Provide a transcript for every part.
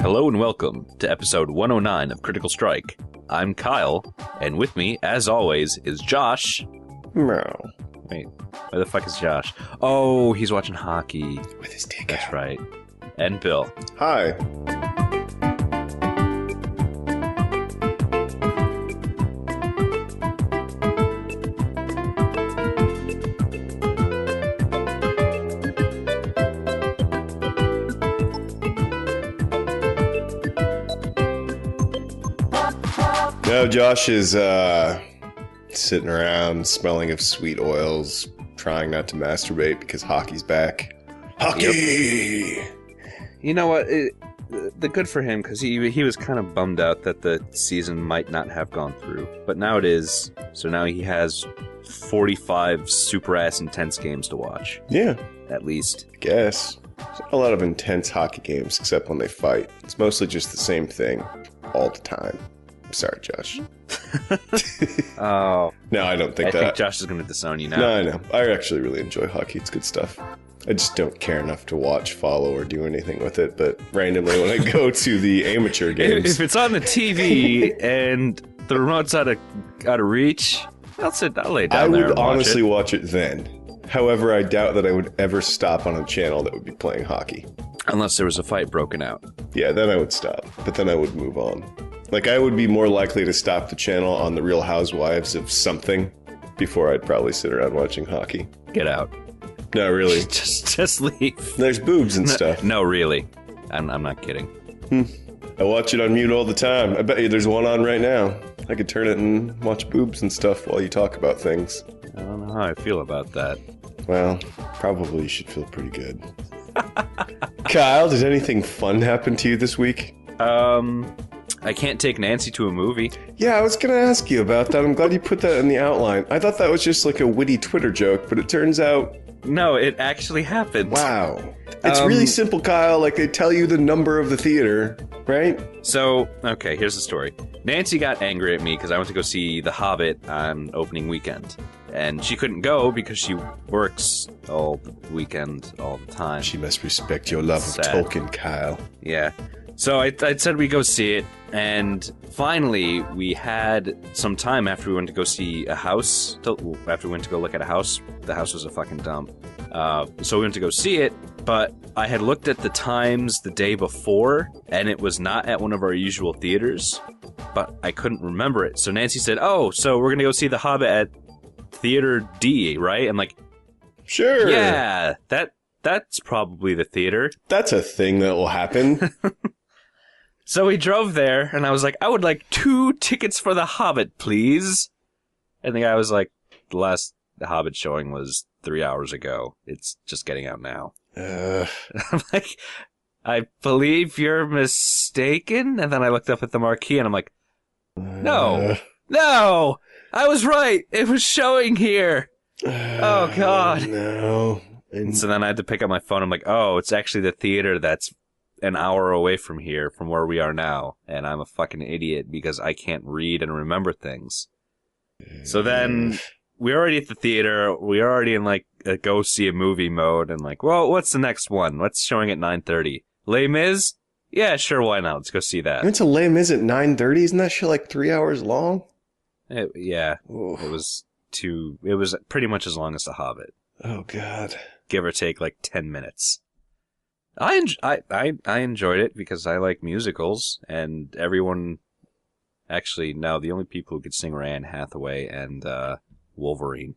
Hello and welcome to episode 109 of Critical Strike. I'm Kyle, and with me, as always, is Josh. No. Wait, where the fuck is Josh? Oh, he's watching hockey. With his dick That's out. right. And Bill. Hi. No, Josh is sitting around smelling of sweet oils, trying not to masturbate because hockey's back. Hockey! You know what? The good for him, because he was kind of bummed out that the season might not have gone through. But now it is. So now he has 45 super-ass intense games to watch. Yeah, At least. I guess. There's not a lot of intense hockey games except when they fight. It's mostly just the same thing all the time. I'm sorry, Josh. Oh. No, I don't think I that. think Josh is going to disown you now. No, I know. I actually really enjoy hockey. It's good stuff. I just don't care enough to watch, follow, or do anything with it. But randomly, when I go to the amateur games, If it's on the TV and the remote's out of reach, I'll lay down I there would and watch honestly it. watch it then. However, I doubt that I would ever stop on a channel that would be playing hockey. Unless there was a fight broken out. Yeah, then I would stop. But then I would move on. Like, I would be more likely to stop the channel on The Real Housewives of something before I'd probably sit around watching hockey. Get out. No, really. Just leave. There's boobs and stuff. No, really. I'm not kidding. I watch it on mute all the time. I bet you there's one on right now. I could turn it and watch boobs and stuff while you talk about things. I don't know how I feel about that. Well, probably you should feel pretty good. Kyle, did anything fun happen to you this week? I can't take Nancy to a movie. Yeah, I was going to ask you about that. I'm glad you put that in the outline. I thought that was just like a witty Twitter joke, but it turns out... No, it actually happened. Wow. It's really simple, Kyle. Like, they tell you the number of the theater, right? So, okay, here's the story. Nancy got angry at me because I went to go see The Hobbit on opening weekend. And she couldn't go because she works all the weekend, all the time. She must respect your love Sad. of Tolkien, Kyle. Yeah. So I said we'd go see it, and finally we had some time after we went to go see a house. After we went to go look at a house, the house was a fucking dump. So we went to go see it, but I had looked at the times the day before, and it was not at one of our usual theaters, but I couldn't remember it. So Nancy said, "Oh, so we're gonna go see The Hobbit at Theater D, right?" I'm like, Sure. "Yeah, that's probably the theater." That's a thing that will happen. So we drove there, and I was like, "I would like 2 tickets for The Hobbit, please." And the guy was like, "The last Hobbit showing was 3 hours ago. It's just getting out now." I'm like, "I believe you're mistaken." And then I looked up at the marquee, and I'm like, No, I was right. It was showing here. Oh, God. No. And so then I had to pick up my phone. I'm like, oh, it's actually the theater that's an hour away from here, from where we are now, and I'm a fucking idiot because I can't read and remember things. So then we're already at the theater. We're already in like a go see a movie mode, and like, well, what's the next one? What's showing at 9:30? Les Mis? Yeah, sure, why not? Let's go see that. I went to Les Mis at 9:30. Isn't that shit like 3 hours long? Yeah, Oof. it was pretty much as long as The Hobbit, Oh, God. give or take like 10 minutes. I enjoyed it because I like musicals, and everyone... Actually, no, the only people who could sing were Anne Hathaway and Wolverine.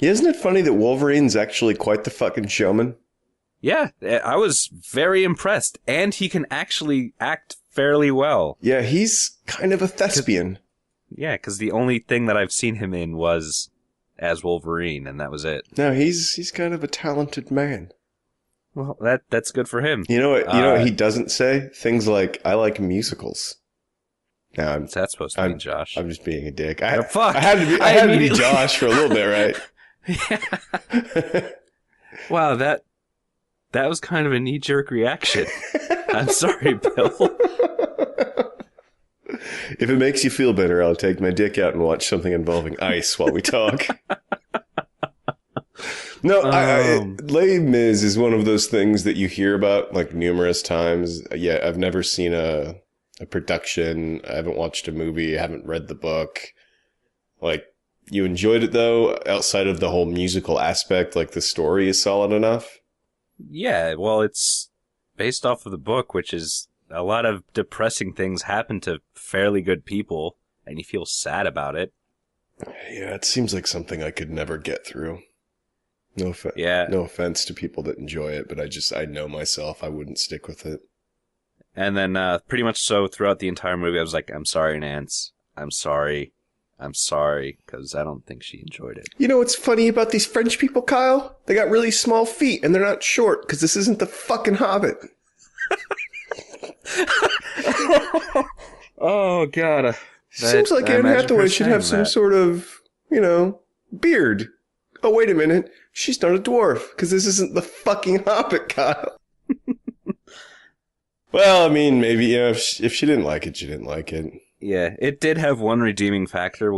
Yeah, isn't it funny that Wolverine's actually quite the fucking showman? Yeah, I was very impressed, and he can actually act fairly well. Yeah, he's kind of a thespian. Yeah, because the only thing that I've seen him in was as Wolverine, and that was it. No, he's kind of a talented man. Well, that's good for him. You know what he doesn't say? Things like, I like musicals. No, What's that supposed to mean, Josh? I'm just being a dick. Fuck! I had to be Josh for a little bit, right? Yeah. Wow, that was kind of a knee-jerk reaction. I'm sorry, Bill. If it makes you feel better, I'll take my dick out and watch something involving ice while we talk. No, Les Mis is one of those things that you hear about like numerous times. Yeah, I've never seen a production. I haven't watched a movie. I haven't read the book. Like, you enjoyed it though, outside of the whole musical aspect. Like, the story is solid enough. Yeah, well, it's based off of the book, which is a lot of depressing things happen to fairly good people, and you feel sad about it. Yeah, it seems like something I could never get through. No offense to people that enjoy it, but I know myself, I wouldn't stick with it. And then pretty much so throughout the entire movie, I was like, I'm sorry, Nance. I'm sorry, because I don't think she enjoyed it. You know what's funny about these French people, Kyle? They got really small feet, and they're not short, because this isn't the fucking Hobbit. Oh, God. Seems like Anne Hathaway should have some sort of, beard. Oh, wait a minute. She's not a dwarf, because this isn't the fucking Hobbit, Kyle. Well, I mean, maybe, if she didn't like it, she didn't like it. Yeah, it did have one redeeming factor,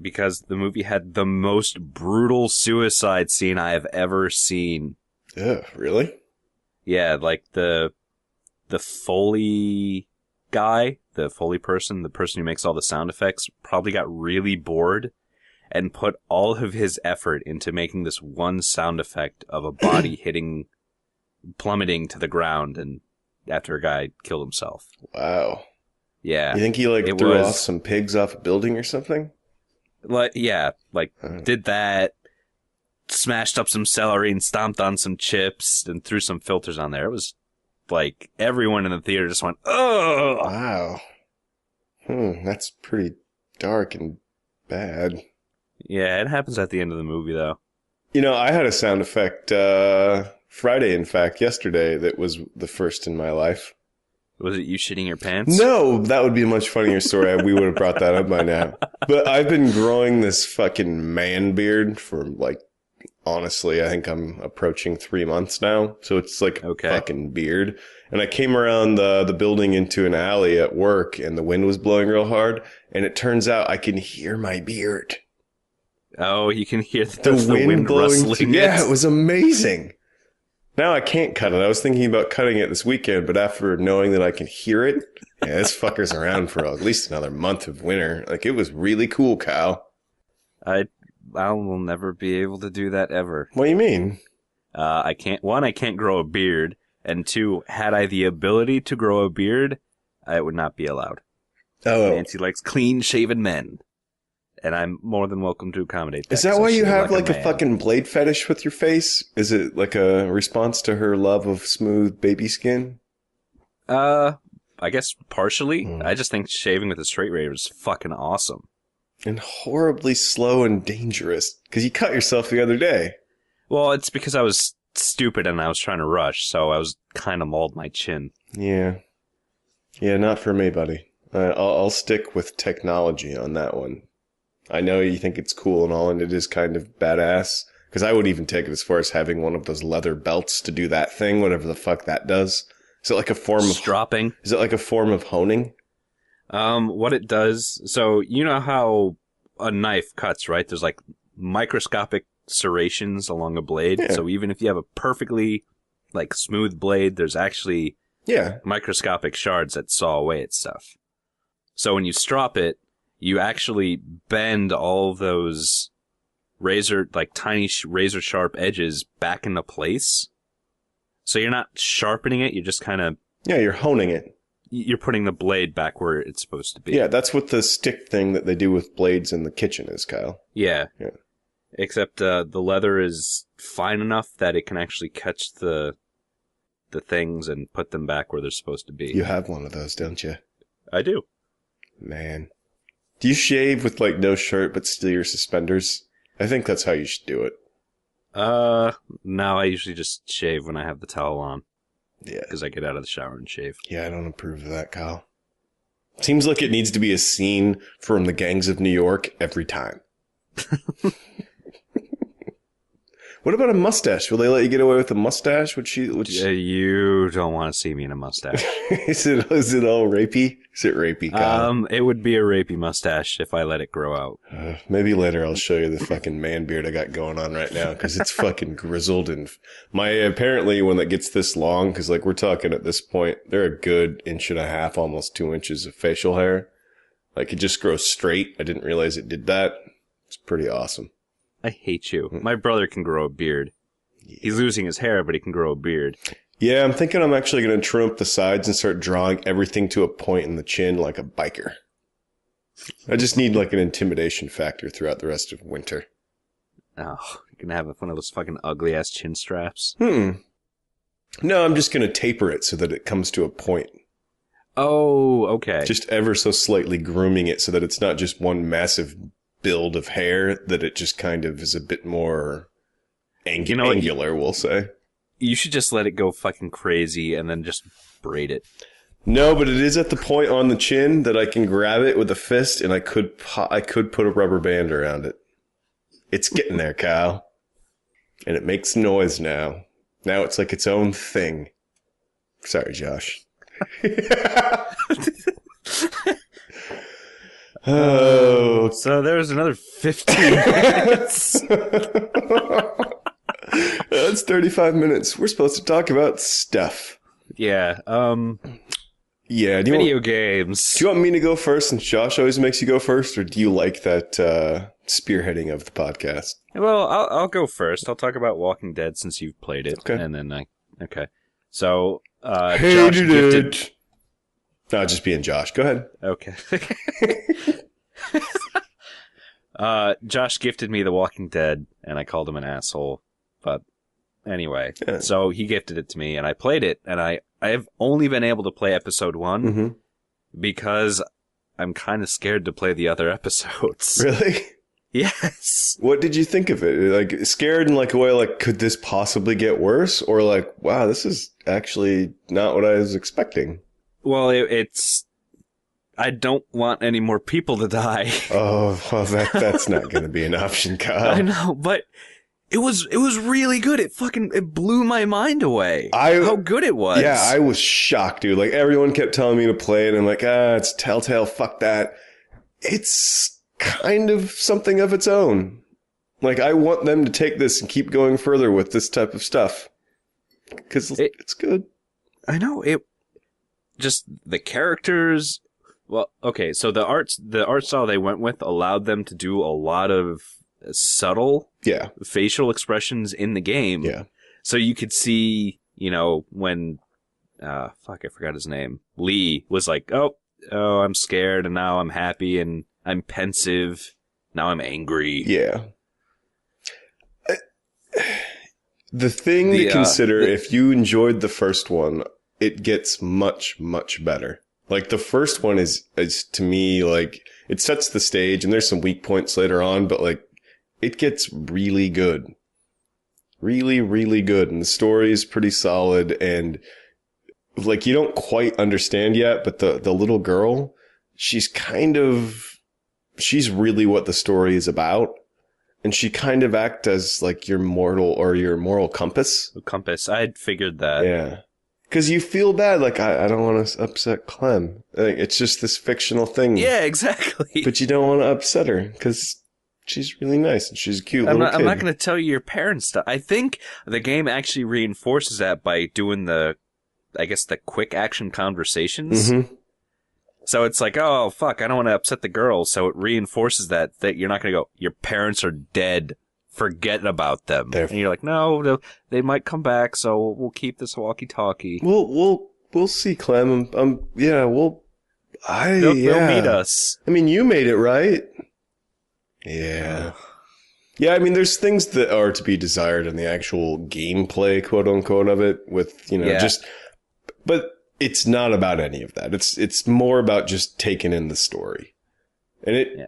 because the movie had the most brutal suicide scene I have ever seen. Ugh, really? Yeah, like the Foley guy, the Foley person, the person who makes all the sound effects, probably got really bored and put all of his effort into making this one sound effect of a body plummeting to the ground, and after a guy killed himself. Wow. Yeah. You think he threw off some pigs off a building or something? Did that, smashed up some celery and stomped on some chips and threw some filters on there. It was like everyone in the theater just went, oh! Wow. That's pretty dark and bad. Yeah, it happens at the end of the movie, though. I had a sound effect Friday, in fact, yesterday, that was the first in my life. Was it you shitting your pants? No, that would be a much funnier story. We would have brought that up by now. But I've been growing this fucking man beard for, honestly, I think I'm approaching 3 months now. So it's like a fucking beard. And I came around the building into an alley at work, and the wind was blowing real hard. And it turns out I can hear my beard. Oh, you can hear the wind blowing rustling. Yeah, it was amazing. Now I can't cut it. I was thinking about cutting it this weekend, but after knowing that I can hear it, this fucker's around for at least another month of winter. It was really cool, Kyle. I will never be able to do that ever. What do you mean? I can't grow a beard, and 2, had I the ability to grow a beard, it would not be allowed. Oh. Nancy likes clean-shaven men. And I'm more than welcome to accommodate that. Is that why you have a fucking blade fetish with your face? Is it like a response to her love of smooth baby skin? I guess partially. I just think shaving with a straight razor is fucking awesome. And horribly slow and dangerous. Because you cut yourself the other day. Well, it's because I was stupid and I was trying to rush, so I was kind of mauled my chin. Yeah. Yeah, not for me, buddy. I'll stick with technology on that one. I know you think it's cool and all, and it is kind of badass. Because I would even take it as far as having one of those leather belts to do that thing, whatever the fuck that does. Is it like a form of stropping? Is it like a form of honing? What it does, so you know how a knife cuts, right? There's microscopic serrations along a blade. Yeah. So even if you have a perfectly smooth blade, there's actually microscopic shards that saw away at stuff. So when you strop it, you actually bend all those tiny razor sharp edges back into place. So you're not sharpening it, you're just kind of... Yeah, you're honing it. You're putting the blade back where it's supposed to be. Yeah, that's what the stick thing that they do with blades in the kitchen is, Kyle. Yeah. Except the leather is fine enough that it can actually catch the things and put them back where they're supposed to be. You have one of those, don't you? I do. Man. Do you shave with no shirt but still your suspenders? I think that's how you should do it. No, I usually just shave when I have the towel on. Yeah. Because I get out of the shower and shave. Yeah, I don't approve of that, Kyle. Seems like it needs to be a scene from the Gangs of New York every time. What about a mustache? Will they let you get away with a mustache? You don't want to see me in a mustache. Is it all rapey? Is it rapey, Kyle? It would be a rapey mustache if I let it grow out. Maybe later I'll show you the fucking man beard I got going on right now because it's fucking grizzled and apparently when that gets this long, because like we're talking at this point, they're a good 1.5 inches, almost 2 inches of facial hair. Like it just grows straight. I didn't realize it did that. It's pretty awesome. I hate you. My brother can grow a beard. He's losing his hair, but he can grow a beard. Yeah, I'm thinking I'm actually going to trim up the sides and start drawing everything to a point in the chin like a biker. I just need like an intimidation factor throughout the rest of winter. Oh, you're going to have one of those fucking ugly-ass chin straps? No, I'm just going to taper it so that it comes to a point. Oh, okay. Just ever so slightly grooming it so that it's not just one massive build of hair, that it just kind of is a bit more angular, we'll say. You should just let it go fucking crazy and then just braid it. No, but it is at the point on the chin that I can grab it with a fist and I could put a rubber band around it. It's getting there, Kyle. And it makes noise now. Now it's like its own thing. Sorry, Josh. Oh, so there's another 15 minutes. That's 35 minutes. We're supposed to talk about stuff. Yeah. Yeah. Video games. Do you want me to go first since Josh always makes you go first, or do you like that spearheading of the podcast? Well, I'll go first. I'll talk about Walking Dead since you've played it. Okay. And then okay. So, Josh gifted... No, just being Josh. Go ahead. Okay. Josh gifted me The Walking Dead, and I called him an asshole. But anyway, So he gifted it to me, and I played it, and I've only been able to play episode 1 because I'm kind of scared to play the other episodes. Really? Yes. What did you think of it? Like, scared in like a way, like, could this possibly get worse? Or like, wow, this is actually not what I was expecting. Well, it's... I don't want any more people to die. Oh, well, that's not going to be an option, Kyle. I know, but it was really good. It blew my mind away. How good it was. Yeah, I was shocked, dude. Like, everyone kept telling me to play it, and I'm like, it's Telltale, fuck that. It's kind of something of its own. Like, I want them to take this and keep going further with this type of stuff. Because it's good. I know, just the characters... Well, okay, so the art style they went with allowed them to do a lot of subtle facial expressions in the game. Yeah. So you could see, when, I forgot his name. Lee was like, oh, I'm scared, and now I'm happy, and I'm pensive. Now I'm angry. Yeah. The thing to consider, if you enjoyed the first one, it gets much, much better. Like, the first one is to me, like, it sets the stage, and there's some weak points later on, but, like, it gets really good. Really, really good. And the story is pretty solid, and, like, you don't quite understand yet, but the little girl, she's really what the story is about. And she kind of acts as, like, your moral compass. Compass. I had figured that. Yeah. Because you feel bad, like, I don't want to upset Clem. Like, it's just this fictional thing. Yeah, exactly. But you don't want to upset her, because she's really nice, and she's a cute little kid. I'm not going to tell you your parents' stuff. I think the game actually reinforces that by doing the quick action conversations. Mm-hmm. So it's like, oh, fuck, I don't want to upset the girls, so it reinforces that you're not going to go, your parents are dead. Forget about them. And you're like, no, they might come back, so we'll keep this walkie-talkie. We'll see, Clem. They'll meet us. I mean, you made it, right? Yeah. Yeah, I mean, there's things that are to be desired in the actual gameplay, quote unquote, of it with, but it's not about any of that. It's more about just taking in the story. And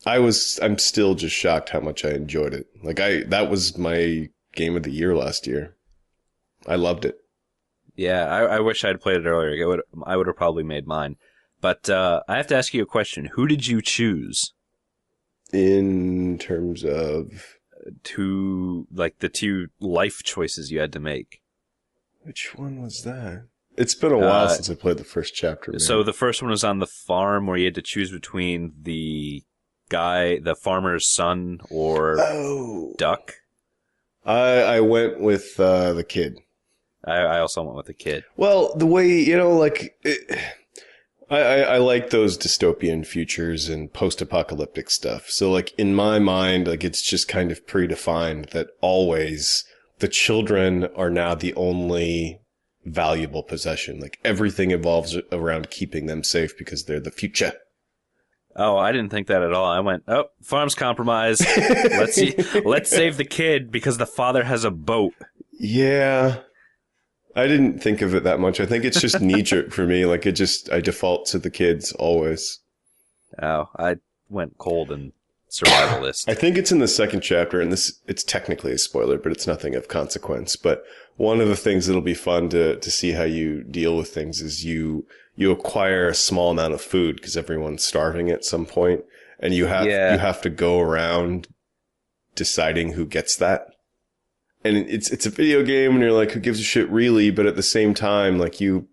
I'm still just shocked how much I enjoyed it. Like, that was my game of the year last year. I loved it. Yeah, I wish I'd played it earlier. I would have probably made mine. But I have to ask you a question. Who did you choose? In terms of... the two life choices you had to make. Which one was that? It's been a while since I played the first chapter. Man. So the first one was on the farm where you had to choose between the farmer's son, or duck. I went with the kid. I also went with the kid. Well, the way, I like those dystopian futures and post-apocalyptic stuff. So, like, in my mind, like, it's just kind of predefined that always the children are now the only valuable possession. Like, everything evolves around keeping them safe because they're the future. Oh, I didn't think that at all. I went, farm's compromised. Let's save the kid because the father has a boat. Yeah. I didn't think of it that much. I think it's just knee-jerk for me. Like, I default to the kids always. Oh, I went cold and survivalist. I think it's in the second chapter, and it's technically a spoiler, but it's nothing of consequence. But one of the things that'll be fun to see how you deal with things is you acquire a small amount of food because everyone's starving at some point, and you have to go around deciding who gets that. And it's a video game, and you're like, who gives a shit really? But at the same time, like, you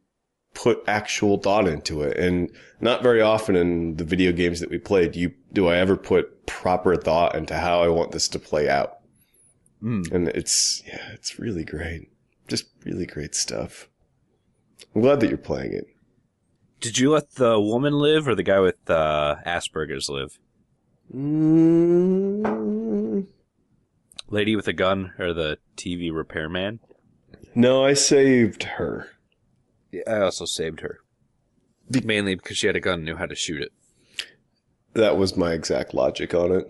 put actual thought into it. And not very often in the video games that we played, do I ever put proper thought into how I want this to play out. And it's really great. Just really great stuff. I'm glad that you're playing it. Did you let the woman live or the guy with Asperger's live? Lady with a gun or the TV repairman? No, I saved her. Yeah, I also saved her. Mainly because she had a gun and knew how to shoot it. That was my exact logic on it.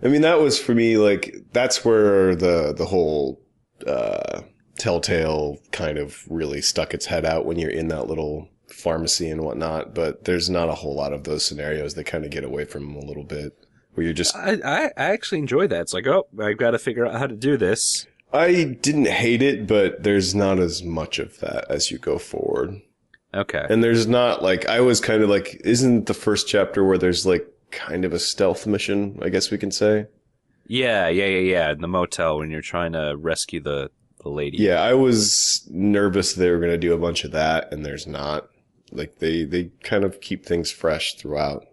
I mean, that was for me, like, that's where the whole Telltale kind of really stuck its head out when you're in that little pharmacy and whatnot. But there's not a whole lot of those scenarios that kind of get away from them a little bit. Where you're just... I actually enjoyed that. It's like, I've got to figure out how to do this. I didn't hate it, but there's not as much of that as you go forward. Okay. And there's not, like, I was kind of like, isn't the first chapter where there's, like, kind of a stealth mission, I guess we can say? Yeah. In the motel when you're trying to rescue the lady. Yeah, I was nervous they were going to do a bunch of that, and there's not. Like, they kind of keep things fresh throughout.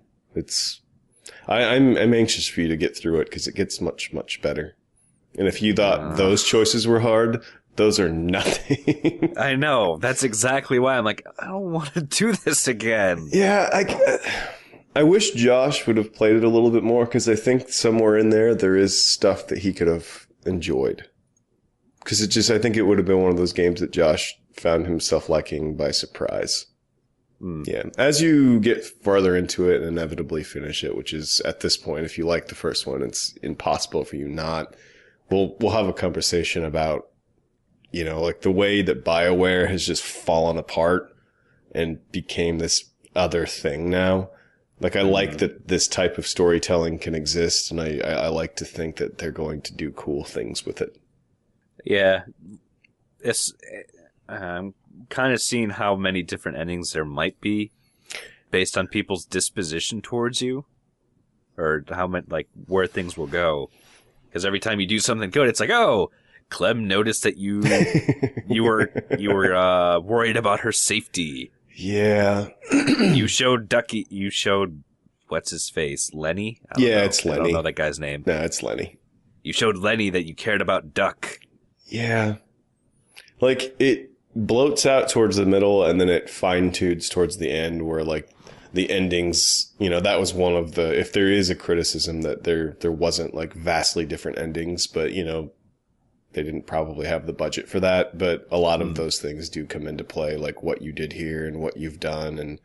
I'm anxious for you to get through it because it gets much, much better. And if you thought those choices were hard, those are nothing. I know. That's exactly why I'm like, I don't want to do this again. Yeah, I wish Josh would have played it a little bit more because I think somewhere in there is stuff that he could have enjoyed. Because I think it would have been one of those games that Josh found himself liking by surprise. Yeah. As you get farther into it and inevitably finish it, which is at this point, if you like the first one, it's impossible for you not. We'll have a conversation about, like the way that BioWare has just fallen apart and became this other thing now. Like, I like that this type of storytelling can exist, and I like to think that they're going to do cool things with it. Yeah. It's kind of seeing how many different endings there might be based on people's disposition towards you, or how much, like, where things will go. Because every time you do something good, it's like, oh, Clem noticed that you were worried about her safety. Yeah. You showed what's his face, Lenny? It's Lenny. I don't know that guy's name. No, it's Lenny. You showed Lenny that you cared about Duck. Yeah. Like, it bloats out towards the middle and then it fine-tunes towards the end where, like, the endings, that was one of the, if there is a criticism that there wasn't, like, vastly different endings, but, they didn't probably have the budget for that. But a lot of those things do come into play, like what you did here and what you've done. And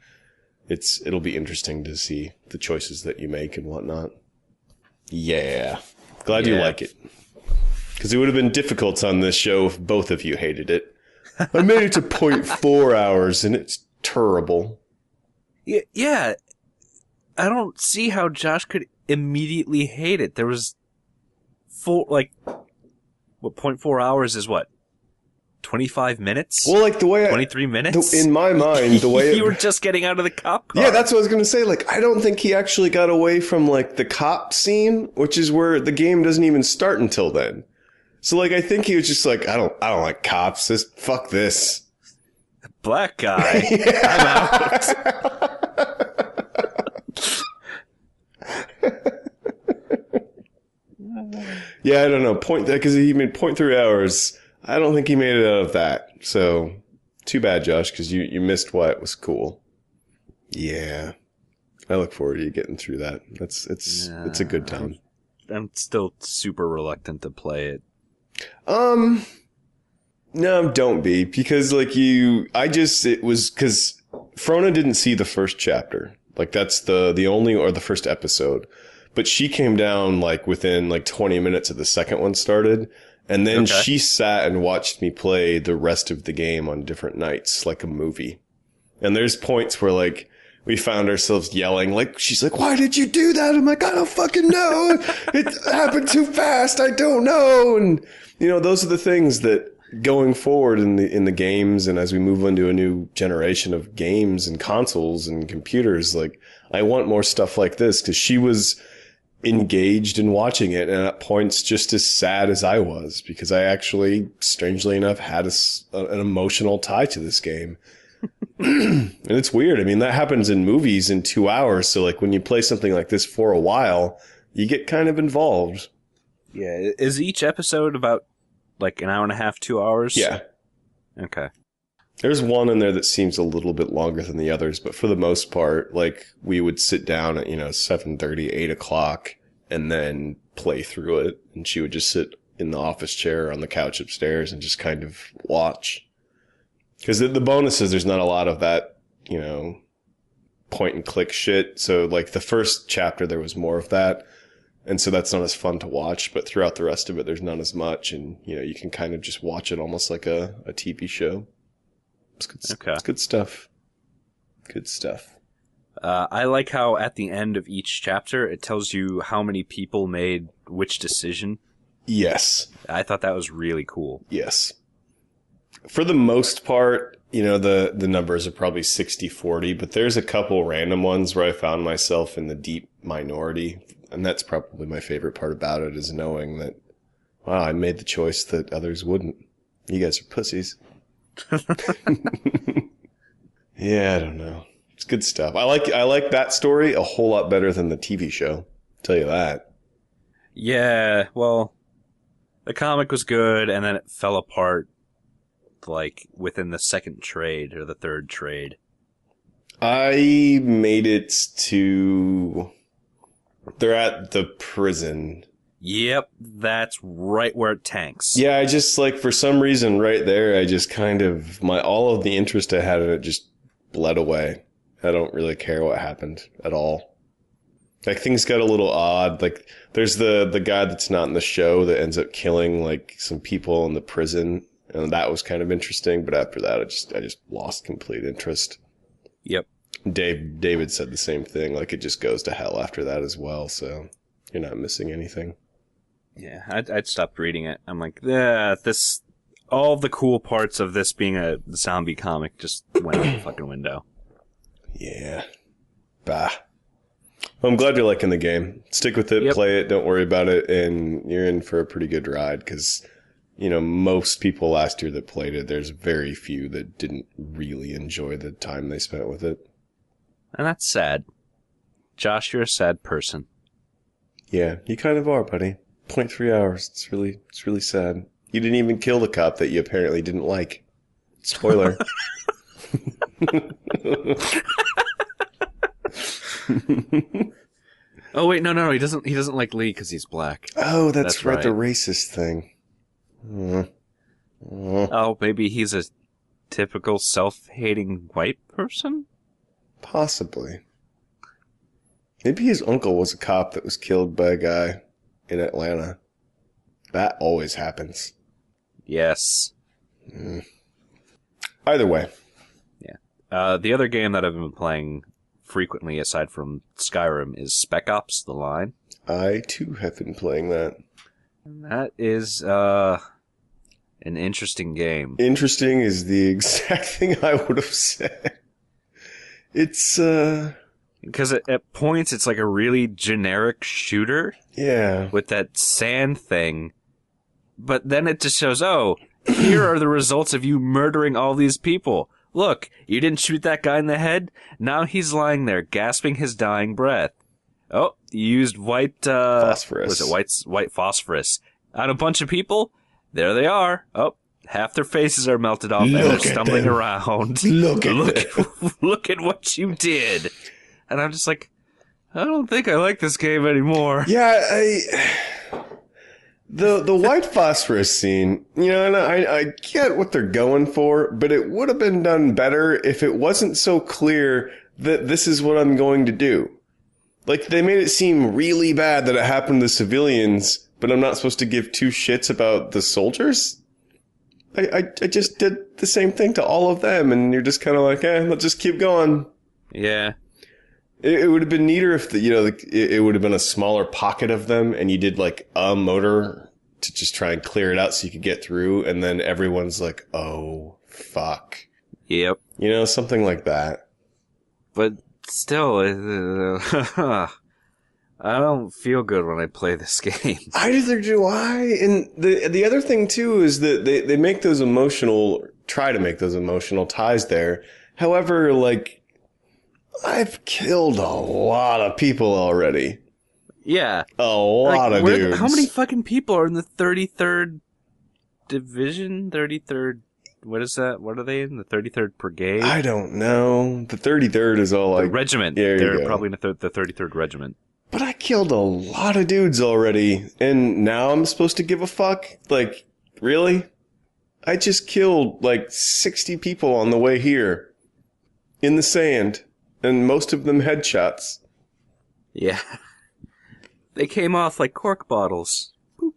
it'll be interesting to see the choices that you make and whatnot. Yeah. Glad you like it. Because it would have been difficult on this show if both of you hated it. I made it to 0.4 hours and it's terrible. Yeah. I don't see how Josh could immediately hate it. There was 0.4 hours is what? 25 minutes? Well, like the way 23 minutes? in my mind, the way you were just getting out of the cop car. Yeah, that's what I was going to say. Like, I don't think he actually got away from like the cop scene, which is where the game doesn't even start until then. So like, I think he was just like, I don't like cops. Fuck this. Black guy. I'm out. Yeah, I don't know. Because he made 0.3 hours. I don't think he made it out of that. So, too bad, Josh, because you missed what was cool. Yeah. I look forward to you getting through that. It's a good time. I'm still super reluctant to play it. No, don't be. Because, like, it was, because Frona didn't see the first chapter. Like, that's the only, or the first episode. But she came down, like, within, like, 20 minutes of the second one started. And then she sat and watched me play the rest of the game on different nights, like a movie. And there's points where, like, we found ourselves yelling, like, she's like, why did you do that? I'm like, I don't fucking know. It happened too fast. I don't know. And, you know, those are the things that going forward in the games, and as we move into a new generation of games and consoles and computers, like, I want more stuff like this, because she was engaged in watching it, and at points just as sad as I was, because I actually, strangely enough, had an emotional tie to this game. And it's weird. I mean, that happens in movies in 2 hours. So like when you play something like this for a while, you get kind of involved. Yeah. Is each episode about like an hour and a half, 2 hours? Yeah. Okay. There's one in there that seems a little bit longer than the others, but for the most part, like, we would sit down at, 7:30, 8 o'clock, and then play through it. And she would just sit in the office chair on the couch upstairs and just kind of watch. Because the bonus is there's not a lot of that, point and click shit. So, like, the first chapter, there was more of that. And so that's not as fun to watch, but throughout the rest of it, there's not as much. And, you can kind of just watch it almost like a TV show. It's good, it's good stuff. Good stuff. I like how at the end of each chapter, it tells you how many people made which decision. Yes. I thought that was really cool. Yes. For the most part, the numbers are probably 60-40, but there's a couple random ones where I found myself in the deep minority. And that's probably my favorite part about it, is knowing that, wow, I made the choice that others wouldn't. You guys are pussies. Yeah, I don't know. It's good stuff. I like that story a whole lot better than the TV show. I'll tell you that. Yeah, well, the comic was good, and then it fell apart, like, within the second trade, or the third trade. I made it to... They're at the prison. Yep, that's right where it tanks. Yeah, I just, like, for some reason right there, I just kind of... all of the interest I had in it just bled away. I don't really care what happened at all. Like, things got a little odd. Like, there's the guy that's not in the show that ends up killing, like, some people in the prison. And that was kind of interesting. But after that, I just lost complete interest. Yep. David said the same thing. Like, it just goes to hell after that as well. So you're not missing anything. Yeah, I'd stopped reading it. I'm like, all the cool parts of this being a zombie comic just went out the fucking window. Yeah. Bah. Well, I'm glad you're liking the game. Stick with it, Yep. Play it, don't worry about it, and you're in for a pretty good ride, because, most people last year that played it, there's very few that didn't really enjoy the time they spent with it. And that's sad. Josh, you're a sad person. Yeah, you kind of are, buddy. 0.3 hours. It's really sad. You didn't even kill the cop that you apparently didn't like. Spoiler. Oh wait, no, he doesn't like Lee because he's black. Oh, that's right, the racist thing. Oh, maybe he's a typical self-hating white person? Possibly. Maybe his uncle was a cop that was killed by a guy in Atlanta. That always happens. Yes. Either way. Yeah. The other game that I've been playing frequently, aside from Skyrim, is Spec Ops: The Line. I, too, have been playing that. And that is, An interesting game. Interesting is the exact thing I would have said. It's, Because at points, it's like a really generic shooter yeah. with that sand thing. But then it just shows, oh, here are the results of you murdering all these people. Look, you didn't shoot that guy in the head? Now he's lying there, gasping his dying breath. Oh, you used white, Phosphorus. Was it white phosphorus on a bunch of people? There they are. Oh, half their faces are melted off and they're stumbling around. Look at them. Look at what you did. And I'm just like, I don't think I like this game anymore. Yeah, the white phosphorus scene, you know, and I get what they're going for, but it would have been done better if it wasn't so clear that this is what I'm going to do. Like, they made it seem really bad that it happened to civilians, but I'm not supposed to give two shits about the soldiers? I just did the same thing to all of them, and you're just kind of like, let's just keep going. Yeah. It would have been neater if it would have been a smaller pocket of them, and you did like a motor to just try and clear it out so you could get through, and then everyone's like, "Oh fuck." Yep. You know, something like that. But still, I don't feel good when I play this game. Either do I. And the other thing too is that they make those try to make those emotional ties there. However, like, I've killed a lot of people already. Yeah. A lot of dudes. How many fucking people are in the 33rd Division? 33rd... What is that? What are they in? The 33rd Brigade? I don't know. The 33rd is all like... The regiment. There you They're go. probably in the 33rd Regiment. But I killed a lot of dudes already, and now I'm supposed to give a fuck? Like, really? I just killed like 60 people on the way here. In the sand. And most of them headshots. Yeah. They came off like cork bottles. Boop.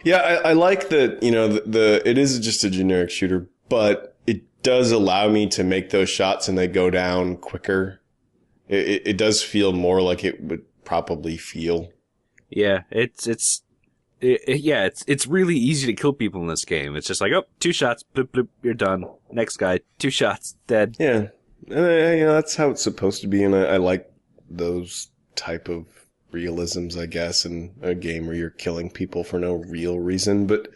Yeah, I like that, you know, it is just a generic shooter, but it does allow me to make those shots and they go down quicker. It does feel more like it would probably feel. Yeah, it's really easy to kill people in this game. It's just like, oh, 2 shots, bloop, bloop, you're done. Next guy, 2 shots, dead. Yeah. And you know, that's how it's supposed to be, and I like those type of realisms, I guess, in a game where you're killing people for no real reason. But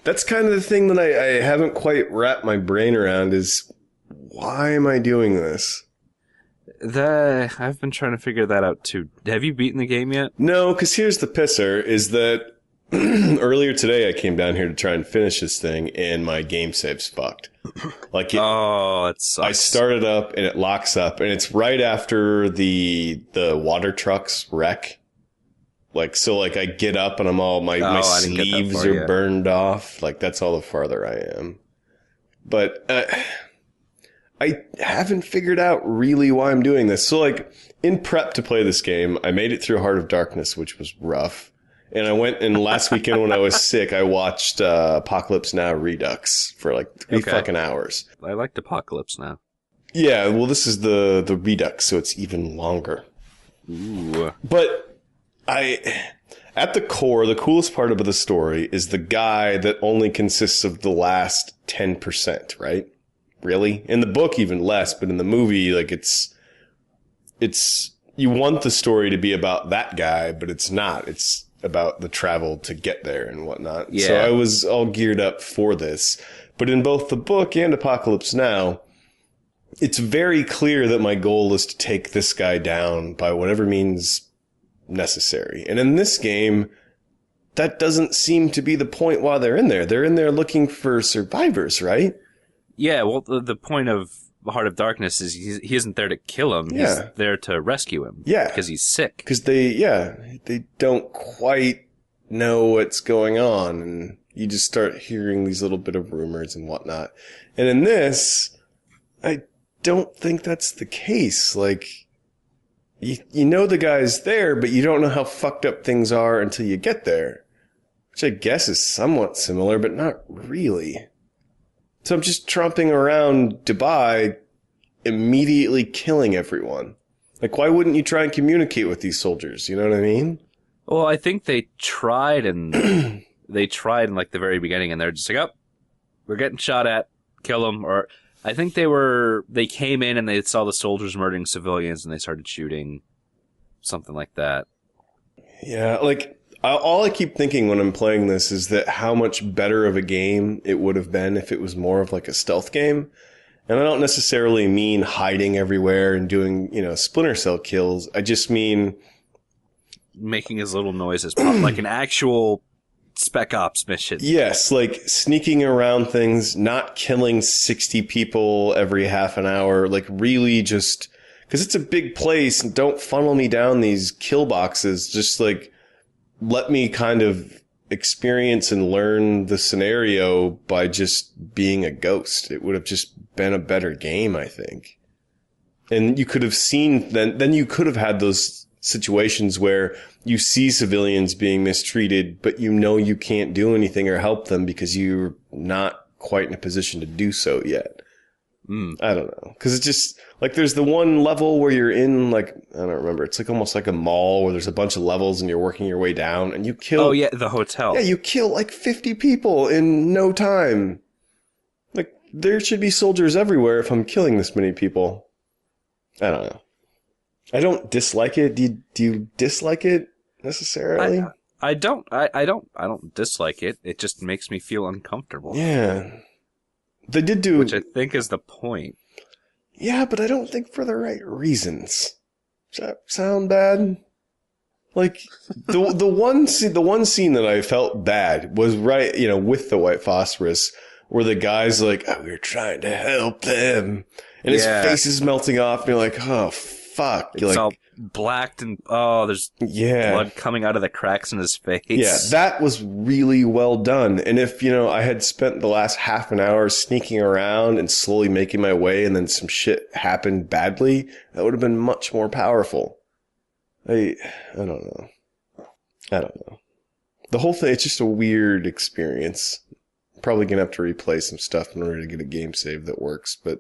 that's kind of the thing that I haven't quite wrapped my brain around is, why am I doing this? I've been trying to figure that out too. Have you beaten the game yet? No, because here's the pisser, is that earlier today I came down here to try and finish this thing, and my game save's fucked. Like, it sucks. I started up and it locks up, and it's right after the water trucks wreck. Like, so like I get up and I'm all, my sleeves are burned off. Like, that's all the farther I am. But I haven't figured out really why I'm doing this. So like, in prep to play this game, I made it through Heart of Darkness, which was rough. And I went, and last weekend when I was sick, I watched Apocalypse Now Redux for like 3 fucking hours. I liked Apocalypse Now. Yeah, well, this is the Redux, so it's even longer. Ooh. But at the core, the coolest part of the story is the guy that only consists of the last 10%, right? Really? In the book, even less, but in the movie, like, it's, you want the story to be about that guy, but it's not. It's about the travel to get there and whatnot. Yeah. So I was all geared up for this. But in both the book and Apocalypse Now, it's very clear that my goal is to take this guy down by whatever means necessary. And in this game, that doesn't seem to be the point while they're in there. They're in there looking for survivors, right? Yeah, well, the point of Heart of Darkness is he isn't there to kill him. Yeah. He's there to rescue him. Yeah. Because he's sick. Because they don't quite know what's going on, and you just start hearing these little bit of rumors and whatnot. And in this, I don't think that's the case. Like, you know the guy's there, but you don't know how fucked up things are until you get there. Which I guess is somewhat similar, but not really. So I'm just tromping around Dubai, immediately killing everyone. Like, why wouldn't you try and communicate with these soldiers? You know what I mean? Well, I think they tried in like the very beginning, and they're just like, oh, we're getting shot at, kill them. Or I think they came in and they saw the soldiers murdering civilians and they started shooting, something like that. Yeah, like, all I keep thinking when I'm playing this is that how much better of a game it would have been if it was more of like a stealth game. And I don't necessarily mean hiding everywhere and doing, Splinter Cell kills. I just mean making as little noise as possible, like an actual Spec Ops mission. Yes, like sneaking around things, not killing 60 people every half an hour, like really just, because it's a big place, and don't funnel me down these kill boxes, just like let me kind of experience and learn the scenario by just being a ghost. It would have just been a better game, I think. And you could have seen, then you could have had those situations where you see civilians being mistreated, but you can't do anything or help them because you're not quite in a position to do so yet. I don't know. Because it's just, like, there's the one level where you're in, like, I don't remember. It's like almost like a mall where there's a bunch of levels and you're working your way down and you kill... Oh, yeah, the hotel. Yeah, you kill, like, 50 people in no time. Like, there should be soldiers everywhere if I'm killing this many people. I don't know. I don't dislike it. Do you dislike it necessarily? I don't dislike it. It just makes me feel uncomfortable. Yeah. They did do... Which I think is the point. Yeah, but I don't think for the right reasons. Does that sound bad? Like, the one scene that I felt bad was right, with the white phosphorus, where the guy's like, oh, we're trying to help them. And his face is melting off, and you're like, oh, fuck. You're it's like, all blacked and, there's blood coming out of the cracks in his face. Yeah, that was really well done. And if, I had spent the last half an hour sneaking around and slowly making my way and then some shit happened badly, that would have been much more powerful. I don't know. The whole thing, it's just a weird experience. Probably going to have to replay some stuff in order to get a game save that works, but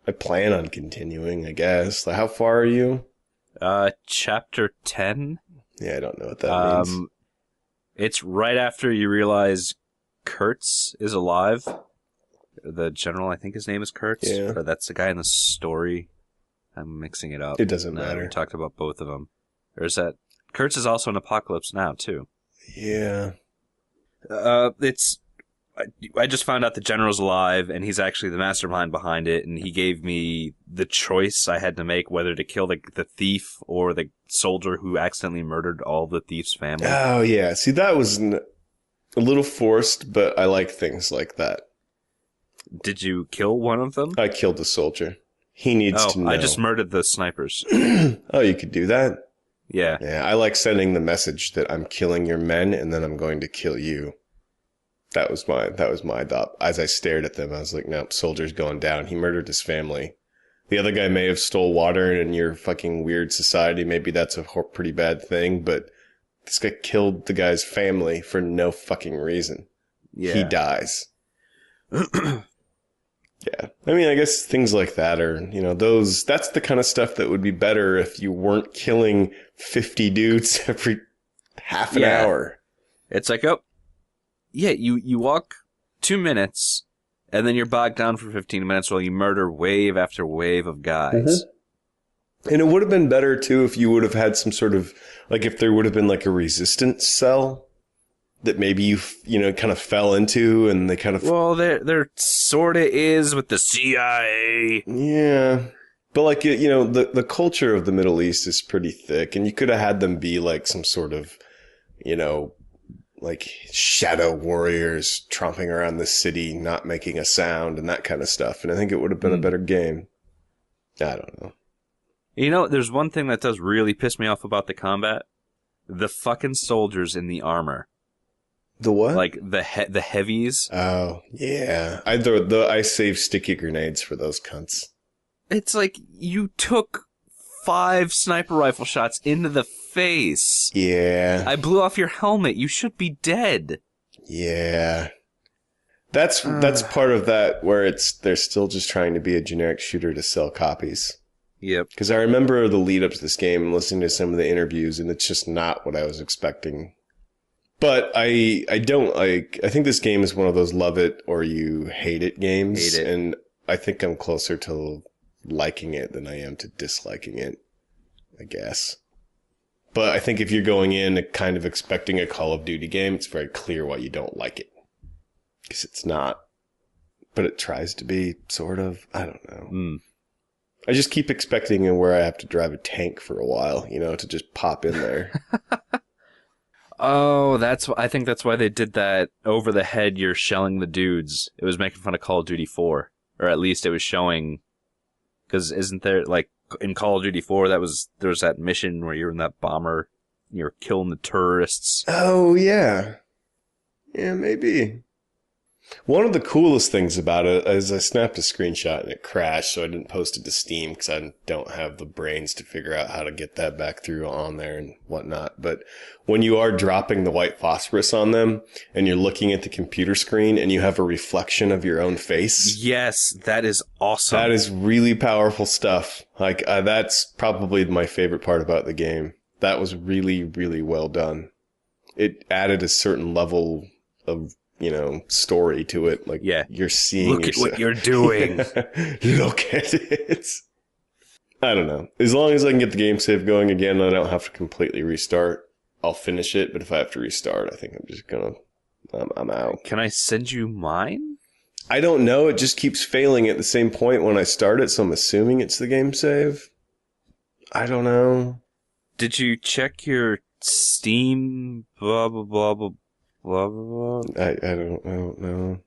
I plan on continuing, I guess. Like, how far are you? Chapter 10. Yeah, I don't know what that means. It's right after you realize Kurtz is alive. The general, I think his name is Kurtz. Yeah. Or that's the guy in the story. I'm mixing it up. It doesn't matter. We talked about both of them. Or is that... Kurtz is also in Apocalypse Now, too. Yeah. I just found out the general's alive, and he's actually the mastermind behind it, and he gave me the choice I had to make whether to kill the thief or the soldier who accidentally murdered all the thief's family. Oh, yeah. See, that was a little forced, but I like things like that. Did you kill one of them? I killed the soldier. He needs to know. I just murdered the snipers. Oh, you could do that? Yeah. Yeah, I like sending the message that I'm killing your men, and then I'm going to kill you. That was my thought. As I stared at them, I was like, nope, soldier's going down. He murdered his family. The other guy may have stole water, and in your fucking weird society, maybe that's a pretty bad thing, but this guy killed the guy's family for no fucking reason. Yeah. He dies. Yeah. I mean, I guess things like that are, that's the kind of stuff that would be better if you weren't killing 50 dudes every half an hour. It's like, yeah, you walk 2 minutes, and then you're bogged down for 15 minutes while you murder wave after wave of guys. Mm-hmm. And it would have been better, too, if you would have had some sort of, like, if there would have been, like, a resistance cell that maybe you kind of fell into, and they kind of... Well, there sort of is with the CIA. Yeah. But, like, the culture of the Middle East is pretty thick, and you could have had them be, like, some sort of, like shadow warriors tromping around the city, not making a sound and that kind of stuff. And I think it would have been a better game. I don't know. There's one thing that does really piss me off about the combat. The fucking soldiers in the armor. The what? Like the heavies. Oh, yeah. I save sticky grenades for those cunts. It's like you took 5 sniper rifle shots into the face. Yeah. I blew off your helmet. You should be dead. Yeah. That's part of that where they're still just trying to be a generic shooter to sell copies. Yep. Because I remember the lead up to this game and listening to some of the interviews, and it's just not what I was expecting But I don't like, I think this game is one of those love it or you hate it games. Hate it. And I think I'm closer to liking it than I am to disliking it, I guess. But I think if you're going in kind of expecting a Call of Duty game, it's very clear why you don't like it. Because it's not. But it tries to be, sort of. I don't know. I just keep expecting where I have to drive a tank for a while, to just pop in there. Oh, I think that's why they did that over the head, you're shelling the dudes. It was making fun of Call of Duty 4. Or at least it was showing... Because isn't there, like, in Call of Duty 4, there was that mission where you're in that bomber, you're killing the tourists. Oh, yeah. Yeah, maybe. One of the coolest things about it is I snapped a screenshot and it crashed, so I didn't post it to Steam because I don't have the brains to figure out how to get that back through on there and whatnot. But when you are dropping the white phosphorus on them and you're looking at the computer screen and you have a reflection of your own face. Yes, that is awesome. That is really powerful stuff. Like, that's probably my favorite part about the game. That was really, really well done. It added a certain level of story to it. Like, you're seeing... Look at what you're doing. Look at it. I don't know. As long as I can get the game save going again, I don't have to completely restart. I'll finish it, but if I have to restart, I think I'm just gonna... I'm out. Can I send you mine? I don't know. It just keeps failing at the same point when I start it, so I'm assuming it's the game save. I don't know. Did you check your Steam... blah, blah, blah, blah, blah, blah, blah? I don't know.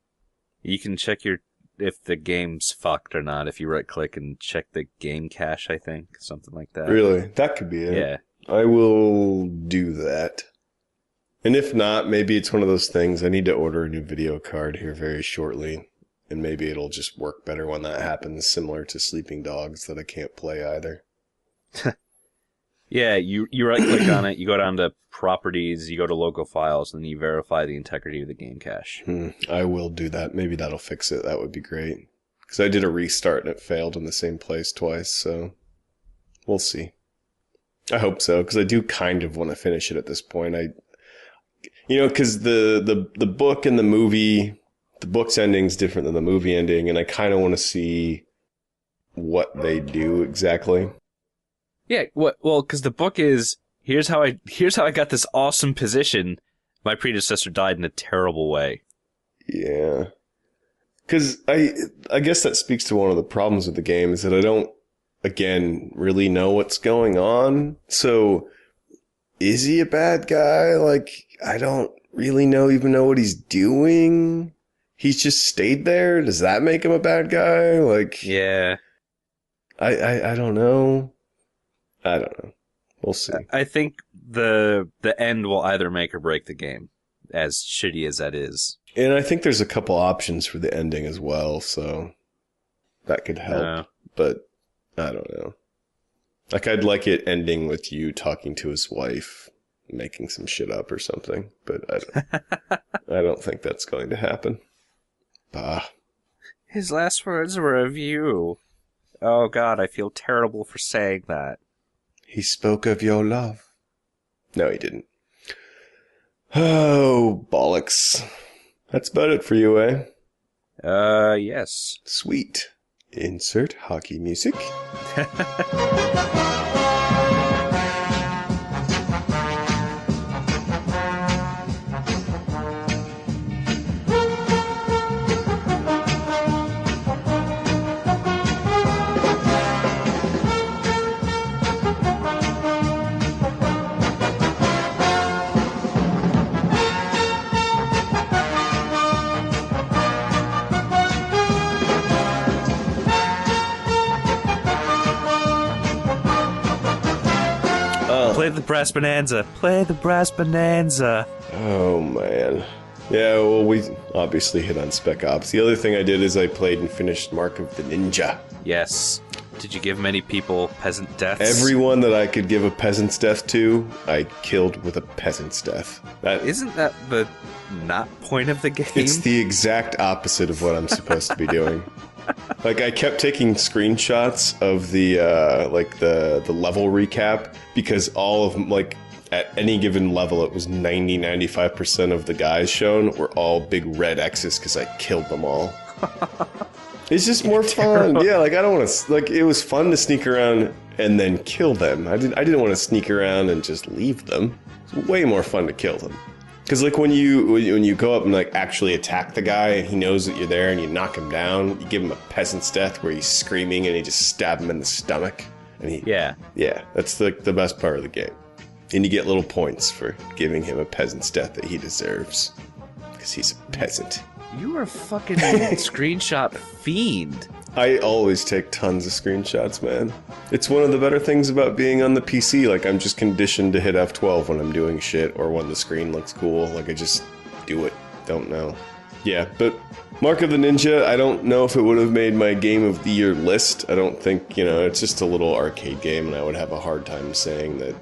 You can check if the game's fucked or not if you right click and check the game cache, I think. Something like that. Really? That could be it. Yeah. I will do that. And if not, maybe it's one of those things. I need to order a new video card here very shortly. And maybe it'll just work better when that happens, similar to Sleeping Dogs that I can't play either. Yeah, you right-click on it, you go down to Properties, you go to Local Files, and then you verify the integrity of the game cache. I will do that. Maybe that'll fix it. That would be great. Because I did a restart and it failed in the same place twice, so we'll see. I hope so, because I do kind of want to finish it at this point. Because the book and the movie, the book's ending's different than the movie ending, and I kind of want to see what they do exactly. Yeah, well, because the book is, here's how I got this awesome position. My predecessor died in a terrible way. Yeah. Because I guess that speaks to one of the problems with the game is that I don't, again, really know what's going on. So, is he a bad guy? Like, I don't really even know what he's doing. He's just stayed there? Does that make him a bad guy? Like, yeah. I don't know. I don't know. We'll see. I think the end will either make or break the game, as shitty as that is. And I think there's a couple options for the ending as well, so that could help. But I don't know. Like, I'd like it ending with you talking to his wife, making some shit up or something. But I don't think that's going to happen. Bah. His last words were of you. Oh God, I feel terrible for saying that. He spoke of your love. No, he didn't. Oh, bollocks. That's about it for you, eh? Yes. Sweet. Insert hockey music. Play the brass bonanza. Play the brass bonanza. Oh, man. Yeah, well, we obviously hit on Spec Ops. The other thing I did is I played and finished Mark of the Ninja. Yes. Did you give many people peasant deaths? Everyone that I could give a peasant's death to, I killed with a peasant's death. Isn't that the not point of the game? It's the exact opposite of what I'm supposed to be doing. Like, I kept taking screenshots of the level recap because all of, like, at any given level, it was 95% of the guys shown were all big red X's because I killed them all. It's just more fun. Yeah, like I don't want to. Like it was fun to sneak around and then kill them. I didn't want to sneak around and just leave them. It's way more fun to kill them. Because like when you go up and like actually attack the guy and he knows that you're there and you knock him down, you give him a peasant's death where he's screaming and you just stab him in the stomach. And yeah, that's like the best part of the game. And you get little points for giving him a peasant's death that he deserves. Because he's a peasant. You are a fucking screenshot fiend. I always take tons of screenshots, man. It's one of the better things about being on the PC. Like, I'm just conditioned to hit F12 when I'm doing shit or when the screen looks cool. Like, I just do it. Don't know. Yeah, but Mark of the Ninja, I don't know if it would have made my Game of the Year list. I don't think, it's just a little arcade game, and I would have a hard time saying that,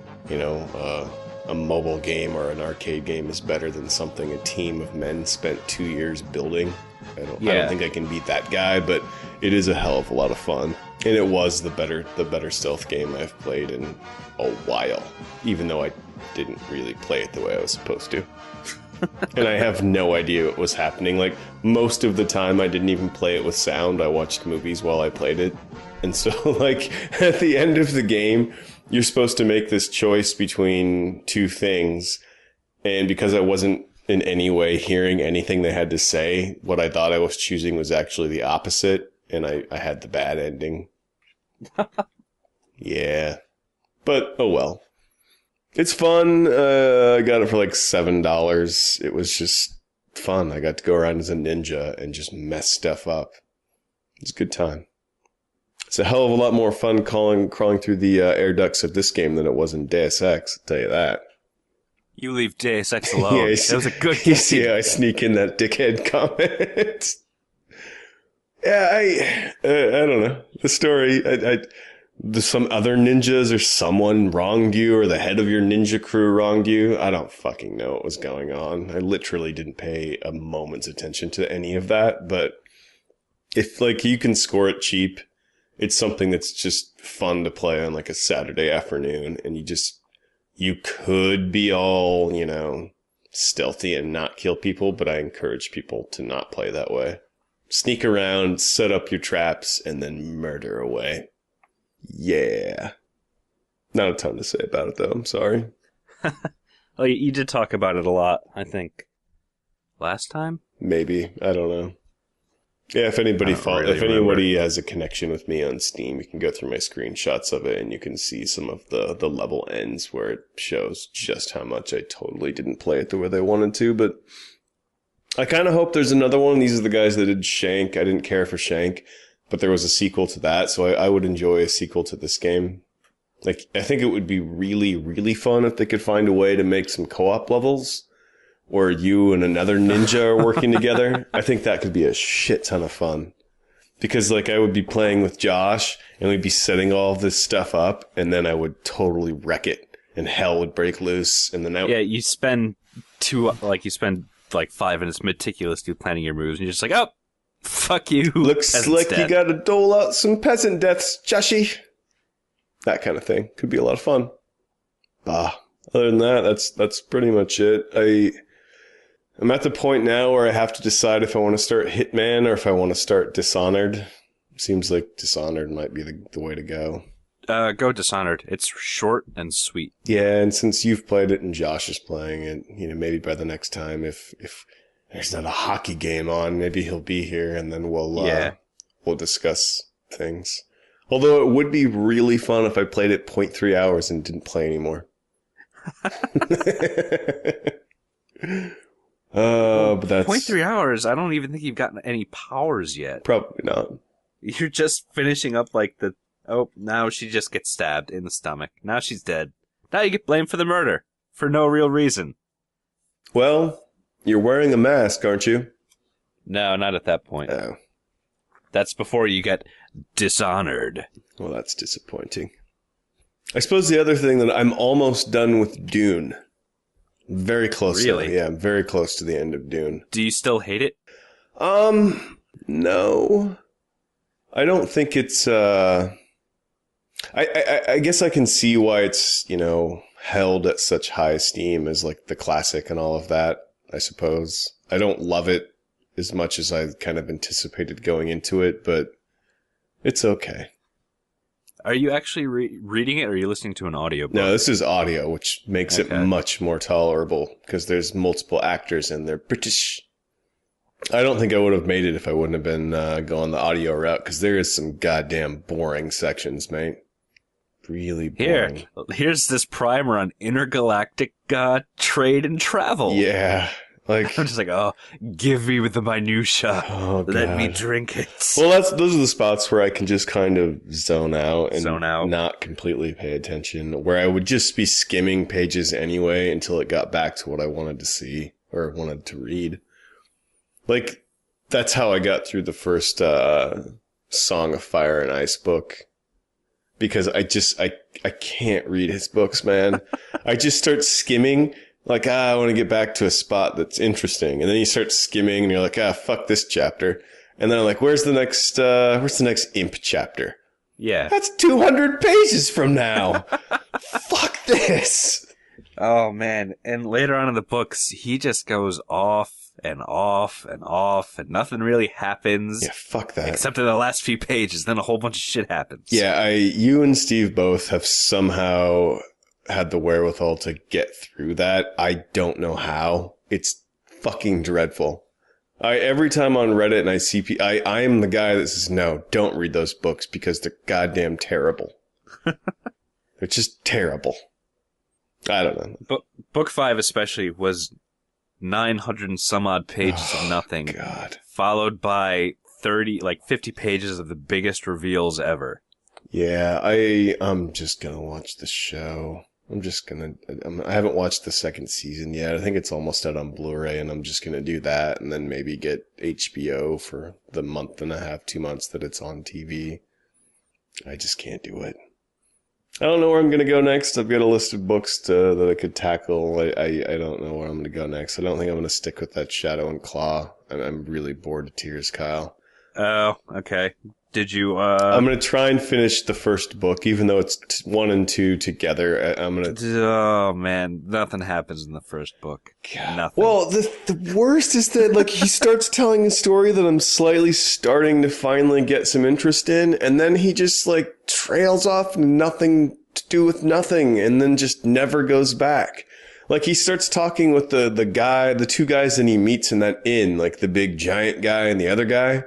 a mobile game or an arcade game is better than something a team of men spent 2 years building. I don't think I can beat that guy, but it is a hell of a lot of fun. And it was the better stealth game I've played in a while, even though I didn't really play it the way I was supposed to. And I have no idea what was happening. Like, most of the time I didn't even play it with sound. I watched movies while I played it. And so, like, at the end of the game, you're supposed to make this choice between two things. And because I wasn't in any way hearing anything they had to say, what I thought I was choosing was actually the opposite. And I had the bad ending. Yeah. But, oh well. It's fun. I got it for like $7. It was just fun. I got to go around as a ninja and just mess stuff up. It's a good time. It's a hell of a lot more fun crawling through the air ducts of this game than it was in Deus Ex, I'll tell you that. You leave Deus Ex alone. Yeah, that was a good game. Yeah, I sneak in that dickhead comment. Yeah, I don't know. The story, some other ninjas or someone wronged you or the head of your ninja crew wronged you. I don't fucking know what was going on. I literally didn't pay a moment's attention to any of that. But if like you can score it cheap, it's something that's just fun to play on like a Saturday afternoon. And you could be all, stealthy and not kill people. But I encourage people to not play that way. Sneak around, set up your traps, and then murder away. Yeah. Not a ton to say about it, though. I'm sorry. Well, you did talk about it a lot, I think. Last time? Maybe. I don't know. Yeah, if anybody has a connection with me on Steam, you can go through my screenshots of it, and you can see some of the level ends where it shows just how much I totally didn't play it the way they wanted to, but I kind of hope there's another one. These are the guys that did Shank. I didn't care for Shank, but there was a sequel to that, so I would enjoy a sequel to this game. Like, I think it would be really, really fun if they could find a way to make some co-op levels where you and another ninja are working together. I think that could be a shit ton of fun. Because, like, I would be playing with Josh, and we'd be setting all this stuff up, and then I would totally wreck it, and hell would break loose, and then you spend 5 minutes meticulously planning your moves, and you're just like, oh, fuck you. Looks like you gotta dole out some peasant deaths, Joshy. That kind of thing. Could be a lot of fun. Other than that, that's pretty much it. I'm at the point now where I have to decide if I want to start Hitman or if I want to start Dishonored. Seems like Dishonored might be the way to go. Go Dishonored. It's short and sweet. Yeah, and since you've played it and Josh is playing it, maybe by the next time, if there's not a hockey game on, maybe he'll be here and then we'll discuss things. Although it would be really fun if I played it 0.3 hours and didn't play anymore. But that's 0.3 hours. I don't even think you've gotten any powers yet. Probably not. You're just finishing up now she just gets stabbed in the stomach. Now she's dead. Now you get blamed for the murder for no real reason. Well, you're wearing a mask, aren't you? No, not at that point. Oh. That's before you get dishonored. Well, that's disappointing. I suppose the other thing that I'm almost done with Dune. Very close. Really? Yeah, I'm very close to the end of Dune. Do you still hate it? No. I don't think it's, I guess I can see why it's, held at such high esteem as like the classic and all of that, I suppose. I don't love it as much as I kind of anticipated going into it, but it's okay. Are you actually reading it, or are you listening to an audiobook? No, this is audio, which makes it much more tolerable because there's multiple actors and they're British. I don't think I would have made it if I wouldn't have been going the audio route, because there is some goddamn boring sections, mate. Really boring. Here's this primer on intergalactic trade and travel. Yeah. Like, I'm just like, oh, give me with the minutia. Oh, God. Let me drink it. Well, those are the spots where I can just kind of zone out and not completely pay attention, where I would just be skimming pages anyway until it got back to what I wanted to see or wanted to read. Like, that's how I got through the first Song of Fire and Ice book. Because I can't read his books, man. I just start skimming, like, I want to get back to a spot that's interesting. And then you start skimming and you're like, fuck this chapter. And then I'm like, where's the next imp chapter? Yeah. That's 200 pages from now. Fuck this. Oh, man. And later on in the books, he just goes off and off and off, and nothing really happens. Yeah, fuck that. Except in the last few pages, then a whole bunch of shit happens. Yeah, you and Steve both have somehow had the wherewithal to get through that. I don't know how. It's fucking dreadful. Every time on Reddit and I see I am the guy that says, no, don't read those books because they're goddamn terrible. They're just terrible. I don't know. Book 5 especially was 900 and some odd pages of nothing. God. Followed by 50 pages of the biggest reveals ever. Yeah, I'm just gonna watch the show. I haven't watched the second season yet. I think it's almost out on Blu-ray, and I'm just gonna do that and then maybe get HBO for the month and a half, 2 months that it's on TV. I just can't do it. I don't know where I'm going to go next. I've got a list of books that I could tackle. I don't know where I'm going to go next. I don't think I'm going to stick with that Shadow and Claw. I'm really bored to tears, Kyle. Oh, okay. Did you, I'm going to try and finish the first book, even though it's 1 and 2 together. I'm going to... Oh, man. Nothing happens in the first book. God. Nothing. Well, the worst is that, like, he starts telling a story that I'm slightly starting to finally get some interest in, and then he just, like, trails off nothing to do with nothing, and then just never goes back. Like, he starts talking with the two guys that he meets in that inn, like the big giant guy and the other guy.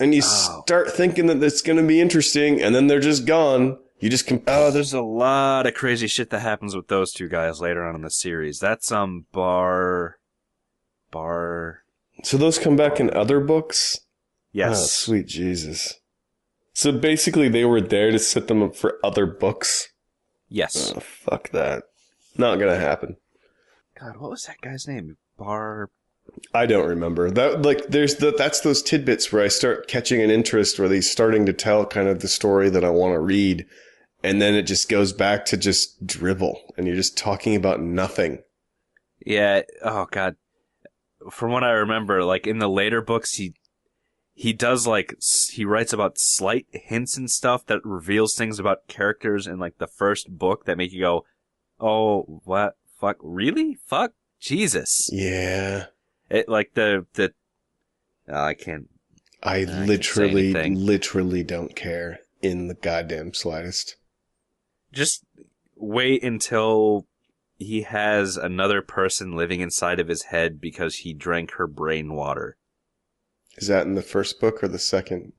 And you start thinking that it's going to be interesting, and then they're just gone. You just there's a lot of crazy shit that happens with those two guys later on in the series. That's Bar. So those come back in other books? Yes. Oh, sweet Jesus. So basically they were there to set them up for other books? Yes. Oh, fuck that. Not gonna happen. God, what was that guy's name? Bar... I don't remember. That's those tidbits where I start catching an interest, where he's starting to tell kind of the story that I want to read, and then it just goes back to just dribble, and you're just talking about nothing. Yeah, oh god. From what I remember, like in the later books, he does he writes about slight hints and stuff that reveals things about characters in like the first book that make you go, oh, what? Fuck, really? Fuck, Jesus. Yeah. It like I can't. I literally don't care in the goddamn slightest. Just wait until he has another person living inside of his head because he drank her brain water. Is that in the first book or the second?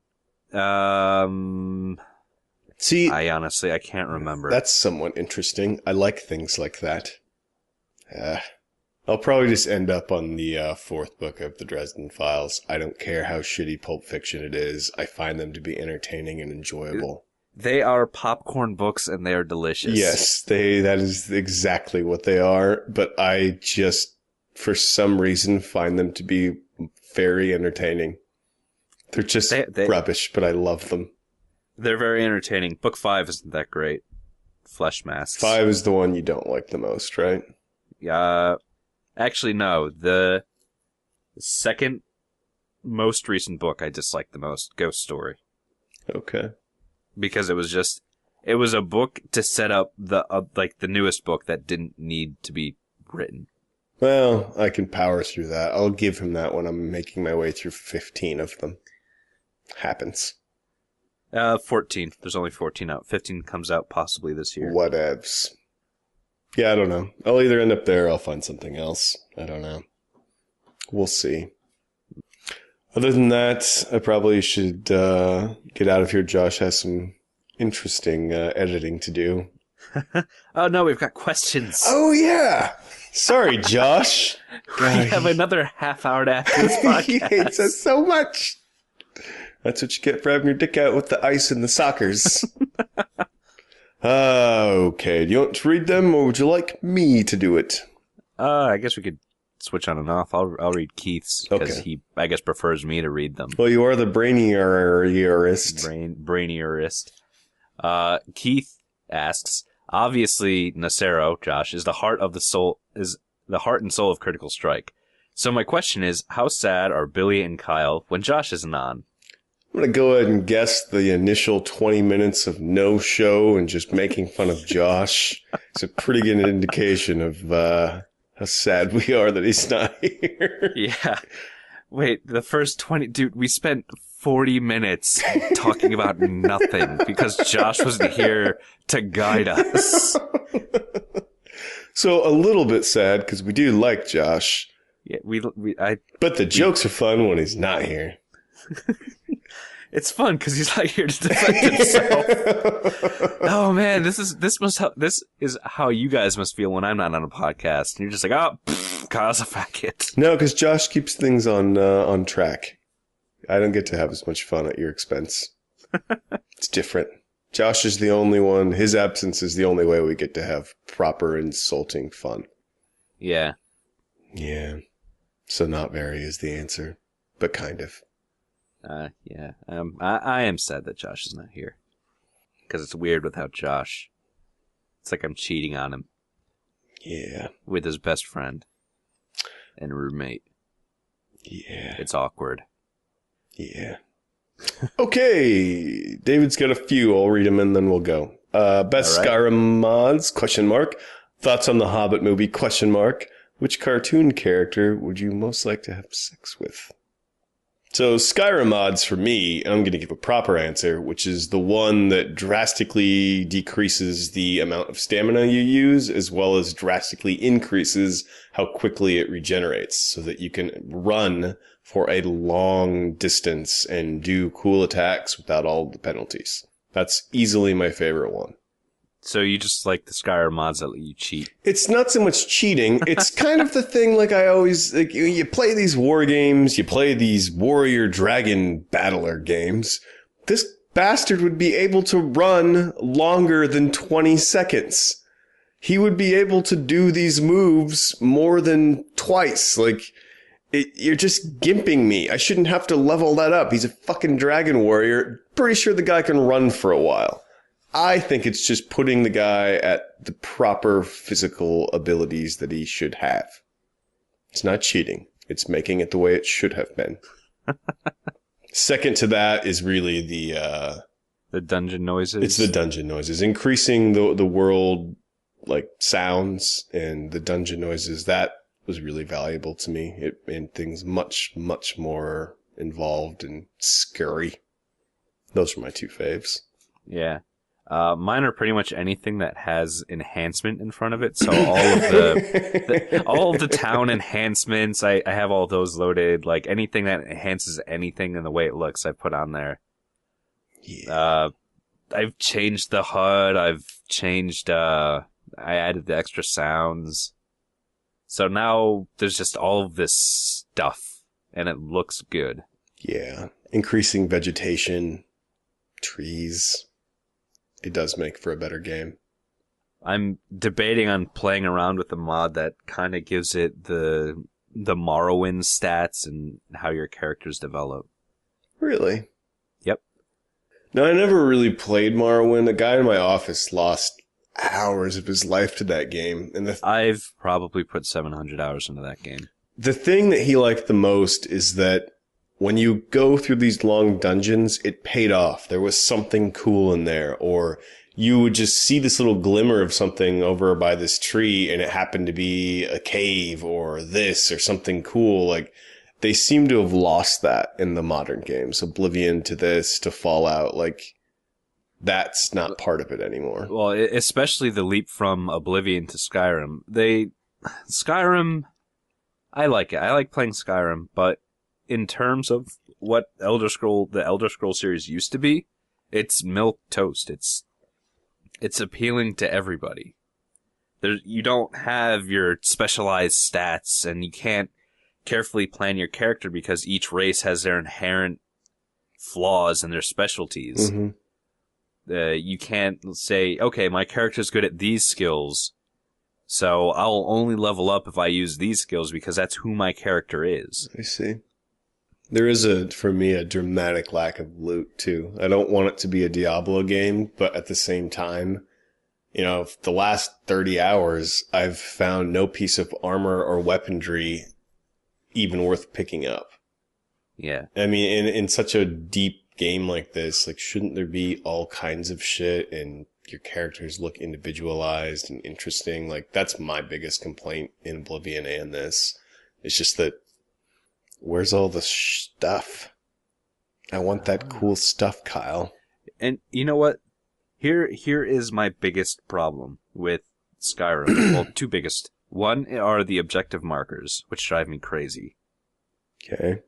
See, I can't remember. That's somewhat interesting. I like things like that. I'll probably just end up on the fourth book of the Dresden Files. I don't care how shitty Pulp Fiction it is. I find them to be entertaining and enjoyable. They are popcorn books, and they are delicious. Yes, that is exactly what they are. But I just, for some reason, find them to be very entertaining. They're just rubbish, but I love them. They're very entertaining. Book 5 isn't that great. Flesh Masks. 5 is the one you don't like the most, right? Actually, no. The second most recent book I disliked the most, Ghost Story. Okay. Because it was just It was a book to set up the newest book that didn't need to be written. Well, I can power through that. I'll give him that when I'm making my way through 15 of them. Happens. 14. There's only 14 out. 15 comes out possibly this year. Whatevs. Yeah, I don't know. I'll either end up there or I'll find something else. I don't know. We'll see. Other than that, I probably should get out of here. Josh has some interesting editing to do. Oh, no, we've got questions. Oh, yeah. Sorry, Josh. We have another half hour after this podcast. He hates us so much. That's what you get for having your dick out with the ice and the sockers. Okay. Do you want to read them, or would you like me to do it? I guess we could switch on and off. I'll read Keith's because he, I guess, prefers me to read them. Well, you are the brainiarist. Brainiarist. Keith asks, obviously, Nacero, Josh, is the heart and soul of Critical Strike. So my question is, how sad are Billy and Kyle when Josh isn't on? I'm going to go ahead and guess the initial 20 minutes of no show and just making fun of Josh. It's a pretty good indication of how sad we are that he's not here. Yeah. Wait, the first 20... Dude, we spent 40 minutes talking about nothing because Josh wasn't here to guide us. So a little bit sad because we do like Josh. Yeah, but the jokes are fun when he's not here. It's fun because he's not here to defend himself. Oh man, this is how you guys must feel when I'm not on a podcast. And you're just like, oh, Kyle's a faggot. No, because Josh keeps things on track. I don't get to have as much fun at your expense. It's different. Josh is the only one. His absence is the only way we get to have proper insulting fun. Yeah. Yeah. So not very is the answer, but kind of. Yeah. I am sad that Josh is not here. Because it's weird without Josh. It's like I'm cheating on him. Yeah. With his best friend. And roommate. Yeah. It's awkward. Yeah. Okay. David's got a few. I'll read them and then we'll go. Best All right. Skyrim mods, ? Thoughts on the Hobbit movie, ? Which cartoon character would you most like to have sex with? So Skyrim mods for me, I'm going to give a proper answer, which is the one that drastically decreases the amount of stamina you use, as well as drastically increases how quickly it regenerates, so that you can run for a long distance and do cool attacks without all the penalties. That's easily my favorite one. So you just like the Skyrim mods that let you cheat? It's not so much cheating. It's kind of the thing like I always... like you play these war games, you play these warrior dragon battler games. This bastard would be able to run longer than 20 seconds. He would be able to do these moves more than twice. Like, you're just gimping me. I shouldn't have to level that up. He's a fucking dragon warrior. Pretty sure the guy can run for a while. I think it's just putting the guy at the proper physical abilities that he should have. It's not cheating. It's making it the way it should have been. Second to that is really the dungeon noises. It's the dungeon noises. Increasing the world, like, sounds and the dungeon noises. That was really valuable to me. It made things much, much more involved and scary. Those are my two faves. Yeah. Mine are pretty much anything that has enhancement in front of it. So all of all of the town enhancements, I have all those loaded. Like anything that enhances anything in the way it looks, I put on there. Yeah. I've changed the HUD. I've changed. I added the extra sounds. So now there's just all of this stuff, and it looks good. Yeah. Increasing vegetation, trees. It does make for a better game. I'm debating on playing around with a mod that kind of gives it the Morrowind stats and how your characters develop. Really? Yep. No, I never really played Morrowind. A guy in my office lost hours of his life to that game. And I've probably put 700 hours into that game. The thing that he liked the most is that when you go through these long dungeons, it paid off. There was something cool in there, or you would just see this little glimmer of something over by this tree, and it happened to be a cave or this or something cool. Like, they seem to have lost that in the modern games. Oblivion to this, to Fallout, like, that's not part of it anymore. Well, especially the leap from Oblivion to Skyrim. Skyrim, I like it. I like playing Skyrim, but in terms of what the Elder Scroll series used to be, it's milk toast. It's appealing to everybody. You don't have your specialized stats, and you can't carefully plan your character because each race has their inherent flaws and their specialties. Mm-hmm. You can't say, okay, my character's good at these skills, so I'll only level up if I use these skills because that's who my character is. I see. There is, for me, a dramatic lack of loot, too. I don't want it to be a Diablo game, but at the same time, the last 30 hours, I've found no piece of armor or weaponry even worth picking up. Yeah. I mean, in such a deep game like this, like, shouldn't there be all kinds of shit and your characters look individualized and interesting? Like, that's my biggest complaint in Oblivion and this. It's just that, where's all the stuff? I want that cool stuff, Kyle. And you know what? Here is my biggest problem with Skyrim. Well, two biggest. One are the objective markers, which drive me crazy. Okay.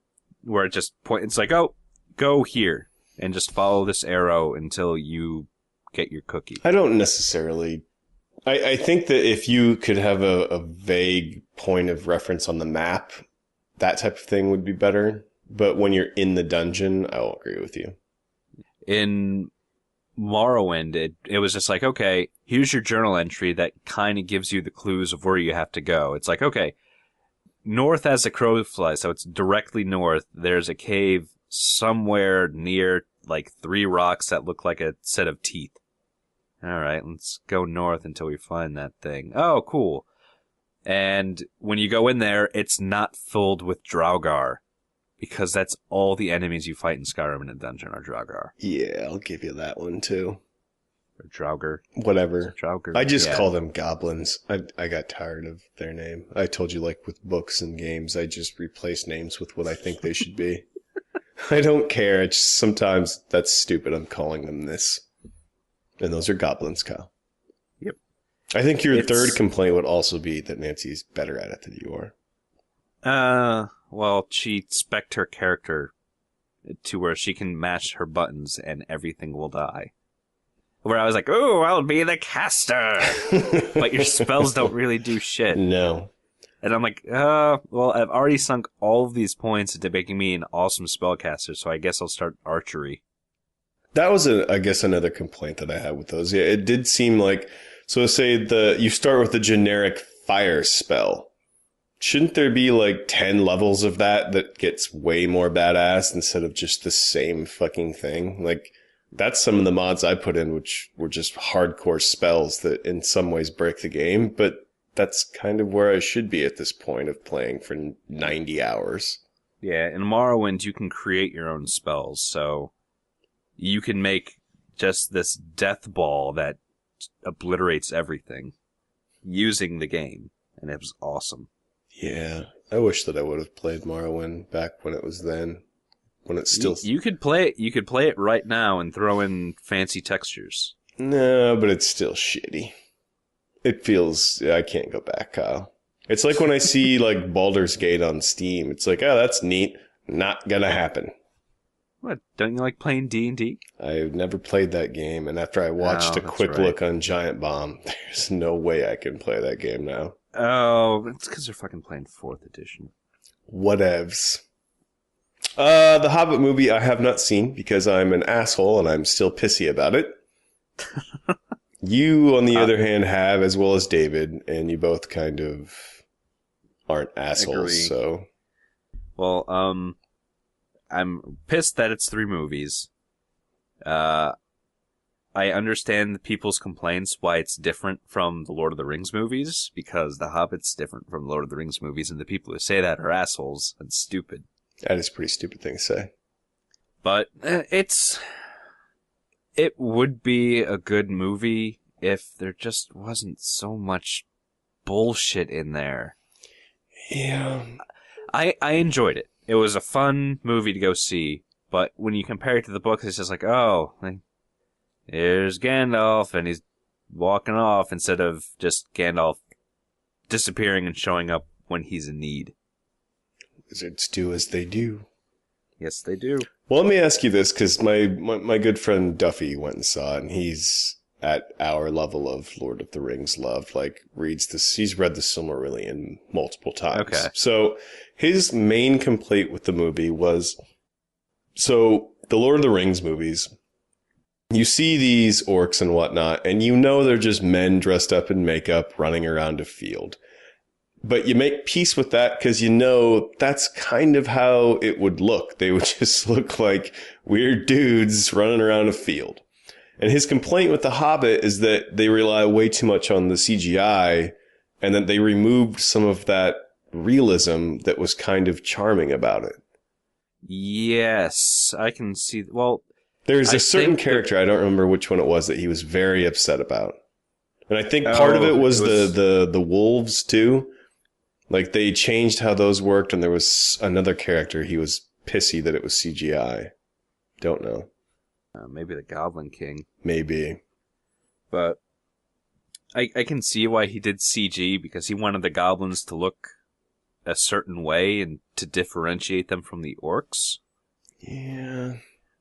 Where it just it's like, oh, go here, and just follow this arrow until you get your cookie. I don't necessarily. I think that if you could have a vague point of reference on the map, that type of thing would be better. But when you're in the dungeon, I'll agree with you. In Morrowind, it was just like, okay, here's your journal entry that kind of gives you the clues of where you have to go. It's like, okay, north as the crow flies, so it's directly north. There's a cave somewhere near, like, 3 rocks that look like a set of teeth. All right, let's go north until we find that thing. Oh, cool. And when you go in there, it's not filled with Draugr, because that's all the enemies you fight in Skyrim in a dungeon are Draugr. Yeah, I'll give you that one, too. Or Draugr. Whatever. Draugr. I just call them goblins. I got tired of their name. I told you, like, with books and games, I just replace names with what I think they should be. I don't care. It's just, sometimes that's stupid. I'm calling them this. And those are goblins, Kyle. Yep. I think your third complaint would also be that Nancy's better at it than you are. Well, she spec'd her character to where she can mash her buttons and everything will die. Where I was like, ooh, I'll be the caster. But your spells don't really do shit. No. And I'm like, well, I've already sunk all of these points into making me an awesome spellcaster, so I guess I'll start archery. That was, I guess, another complaint that I had with those. Yeah, it did seem like, so say you start with the generic fire spell. Shouldn't there be like 10 levels of that gets way more badass instead of just the same fucking thing? Like, that's some of the mods I put in, which were just hardcore spells that in some ways break the game, but that's kind of where I should be at this point of playing for 90 hours. Yeah, in Morrowind, you can create your own spells, so you can make just this death ball that obliterates everything using the game, and it was awesome. Yeah, I wish that I would have played Morrowind back when it was then. When it's still... You could play it. You could play it right now and throw in fancy textures. No, but it's still shitty. It feels... I can't go back, Kyle. It's like when I see like Baldur's Gate on Steam. It's like, oh, that's neat. Not gonna happen. What? Don't you like playing D&D? I've never played that game, and after I watched a quick look on Giant Bomb, there's no way I can play that game now. Oh, it's because they're fucking playing 4th edition. Whatevs. The Hobbit movie I have not seen because I'm an asshole and I'm still pissy about it. You, on the other hand, have, as well as David, and you both kind of aren't assholes, agree. So... Well, I'm pissed that it's 3 movies. I understand the people's complaints why it's different from the Lord of the Rings movies, because The Hobbit's different from the Lord of the Rings movies, and the people who say that are assholes and stupid. That is a pretty stupid thing to say. But it's It would be a good movie if there just wasn't so much bullshit in there. Yeah. I enjoyed it. It was a fun movie to go see, but when you compare it to the books, it's just like, oh, here's Gandalf, and he's walking off instead of just Gandalf disappearing and showing up when he's in need. Wizards do as they do. Yes, they do. Well, let me ask you this, because my good friend Duffy went and saw it, and he's at our level of Lord of the Rings love, like, he's read the Silmarillion multiple times. Okay. So his main complaint with the movie was, so the Lord of the Rings movies, you see these orcs and whatnot, and you know they're just men dressed up in makeup running around a field. But you make peace with that because you know that's kind of how it would look. They would just look like weird dudes running around a field. And his complaint with The Hobbit is that they rely way too much on the CGI and that they removed some of that realism that was kind of charming about it. Yes, I can see. Well, there's a certain character, I don't remember which one it was, that he was very upset about. And I think part of it was the wolves too. Like, they changed how those worked, and there was another character, he was pissy that it was CGI. Don't know. Maybe the Goblin King. Maybe. But I can see why he did CG, because he wanted the goblins to look a certain way and to differentiate them from the orcs. Yeah.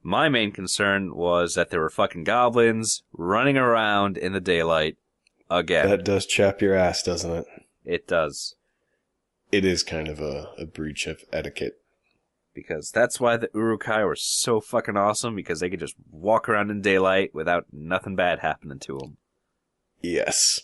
My main concern was that there were fucking goblins running around in the daylight again. That does chap your ass, doesn't it? It does. It is kind of a breach of etiquette. Because that's why the Uruk-hai were so fucking awesome, because they could just walk around in daylight without nothing bad happening to them. Yes.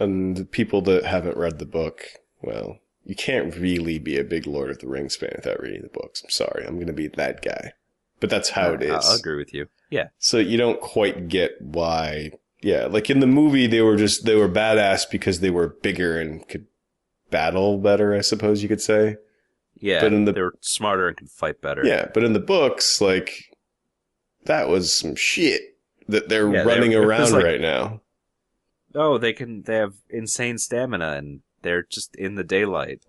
And the people that haven't read the book, well, you can't really be a big Lord of the Rings fan without reading the books. I'm sorry, I'm going to be that guy. But that's how it is. I'll agree with you. Yeah. So you don't quite get why. Yeah, like in the movie, they were badass because they were bigger and could battle better, I suppose you could say. Yeah, but they were smarter and could fight better. Yeah, but in the books, like, that was some shit that they're running around right now. Oh, they have insane stamina, and they're just in the daylight.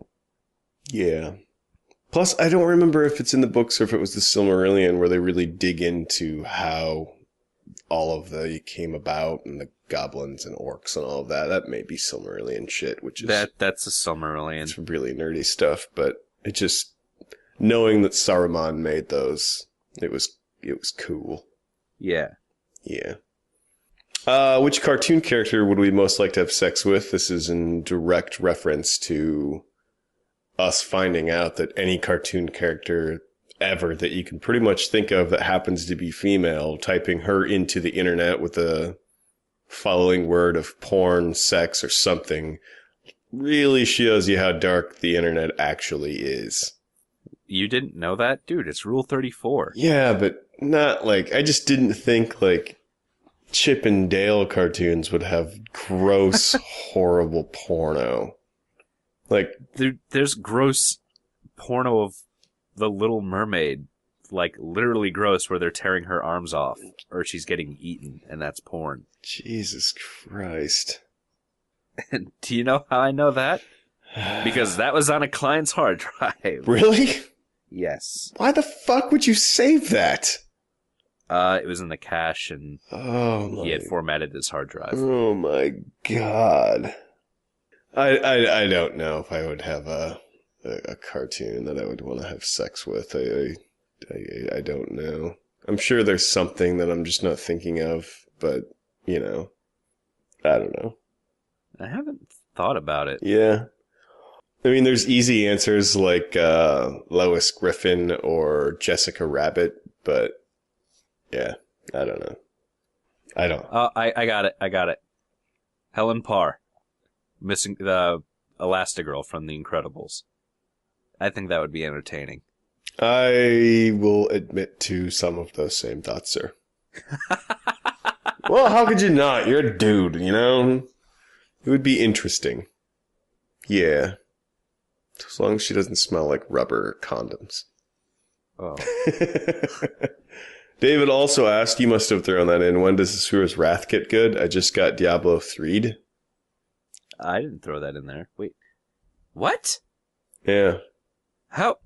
Yeah. Plus, I don't remember if it's in the books or if it was the Silmarillion where they really dig into how all of the came about and the goblins and orcs and all of that. That may be Silmarillion shit, which is... That's a Silmarillion. It's really nerdy stuff, but it just... Knowing that Saruman made those, it was cool. Yeah. Yeah. Which cartoon character would we most like to have sex with? This is in direct reference to us finding out that any cartoon character ever that you can pretty much think of that happens to be female, typing her into the internet with a following word of porn, sex, or something, really shows you how dark the internet actually is. You didn't know that? Dude, it's Rule 34. Yeah, but not like... I just didn't think, like, Chip and Dale cartoons would have gross, horrible porno. Like... There's gross porno of The Little Mermaid. Like, literally gross, where they're tearing her arms off. Or she's getting eaten, and that's porn. Jesus Christ. And do you know how I know that? Because that was on a client's hard drive. Really? Yes. Why the fuck would you save that? It was in the cache, and he had formatted his hard drive. Oh my god. I don't know if I would have a cartoon that I would want to have sex with. I don't know. I'm sure there's something that I'm just not thinking of, but, you know, I don't know. I haven't thought about it. Yeah. I mean, there's easy answers like Lois Griffin or Jessica Rabbit, but yeah, I don't know. I don't. I got it. Helen Parr, missing the Elastigirl from The Incredibles. I think that would be entertaining. I will admit to some of those same thoughts, sir. Well, how could you not? You're a dude, you know? It would be interesting. Yeah. As long as she doesn't smell like rubber condoms. Oh. David also asked, you must have thrown that in, when does Asura's Wrath get good? I just got Diablo 3'd. I didn't throw that in there. Wait. What? Yeah. How?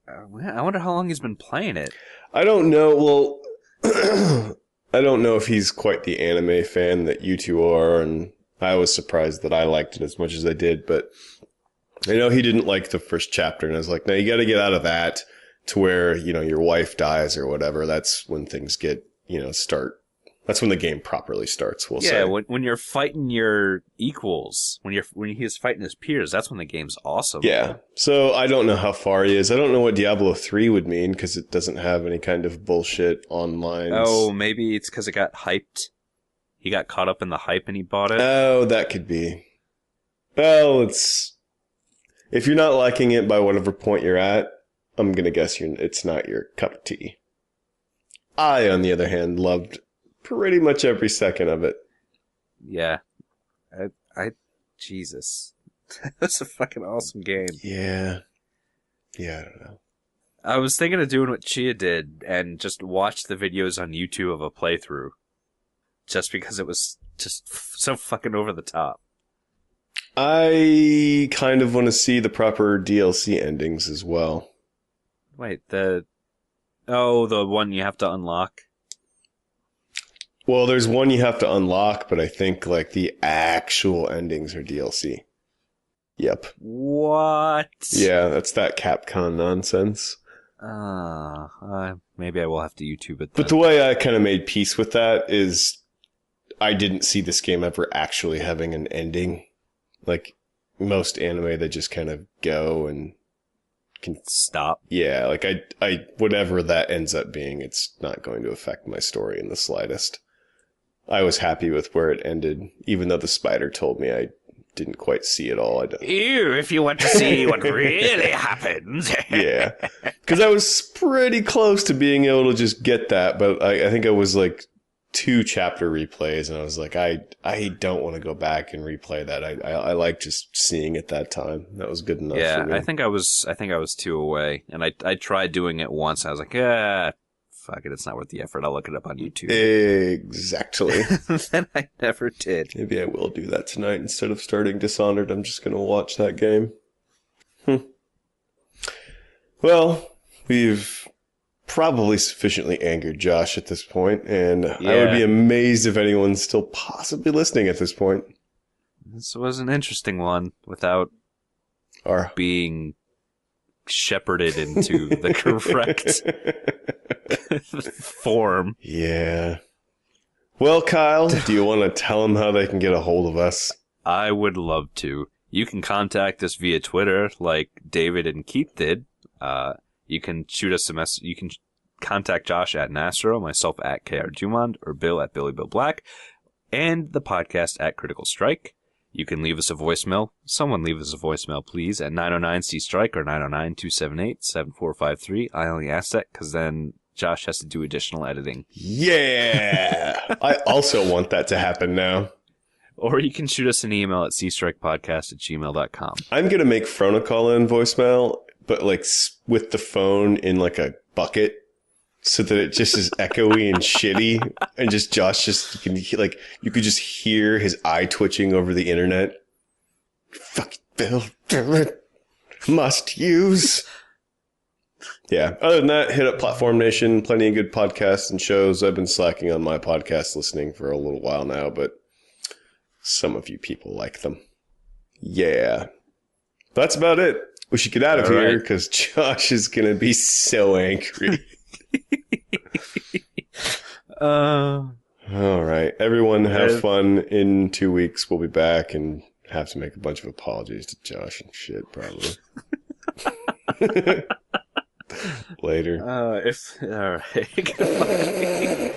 I wonder how long he's been playing it. I don't know. Well, I don't know if he's quite the anime fan that you two are, and I was surprised that I liked it as much as I did, but I know he didn't like the first chapter, and I was like, no, you got to get out of that to where, you know, your wife dies or whatever. That's when things get, you know, that's when the game properly starts, we'll say. Yeah, when you're fighting your equals, when he's fighting his peers, that's when the game's awesome. Yeah. So I don't know how far he is. I don't know what Diablo 3 would mean because it doesn't have any kind of bullshit online. Oh, maybe it's because it got hyped. He got caught up in the hype and he bought it. Oh, that could be. Well, if you're not liking it by whatever point you're at, I'm going to guess it's not your cup of tea. I, on the other hand, loved pretty much every second of it. Yeah. Jesus. That's a fucking awesome game. Yeah. Yeah, I don't know. I was thinking of doing what Chia did and just watch the videos on YouTube of a playthrough. Just because it was just so fucking over the top. I kind of want to see the proper DLC endings as well. Wait, the one you have to unlock? Well, there's one you have to unlock, but I think like the actual endings are DLC. Yep. What? Yeah, that's that Capcom nonsense. Maybe I will have to YouTube it then. But the way I kind of made peace with that is I didn't see this game ever actually having an ending. Like most anime, they just kind of go and can stop. Yeah, like I whatever that ends up being, it's not going to affect my story in the slightest. I was happy with where it ended, even though the spider told me I didn't quite see it all. Ew, if you want to see what really happens. Yeah, because I was pretty close to being able to just get that, but I think I was like 2 chapter replays, and I was like, I don't want to go back and replay that. I like just seeing it that time. That was good enough. Yeah, for me. I think I was 2 away, and I tried doing it once. I was like, fuck it, it's not worth the effort. I'll look it up on YouTube. Exactly. Then I never did. Maybe I will do that tonight instead of starting Dishonored. I'm just going to watch that game. Well, we've probably sufficiently angered Josh at this point, and I would be amazed if anyone's still possibly listening at this point. This was an interesting one without being shepherded into the correct form. Yeah. Well, Kyle, do you want to tell them how they can get a hold of us? I would love to. You can contact us via Twitter like David and Keith did. You can shoot us a message. You can contact Josh at Nastro, myself at KR Dumond, or Bill at Billy Bill Black, and the podcast at Critical Strike. You can leave us a voicemail. Someone leave us a voicemail, please, at 909-C-STRIKE or 909-278-7453. I only ask that because then Josh has to do additional editing. Yeah! I also want that to happen now. Or you can shoot us an email at cstrikepodcast@gmail.com. I'm going to make Frona call in voicemail, but like with the phone in like a bucket so that it just is echoey and shitty. And just Josh you could just hear his eye twitching over the internet. Fuck Bill, damn it. Must use. Yeah. Other than that, hit up Platform Nation. Plenty of good podcasts and shows. I've been slacking on my podcast listening for a little while now, but some of you people like them. Yeah. That's about it. We should get out of here because Josh is going to be so angry. All right. Everyone have fun. In 2 weeks, we'll be back and have to make a bunch of apologies to Josh and shit, probably. Later. All right. Goodbye.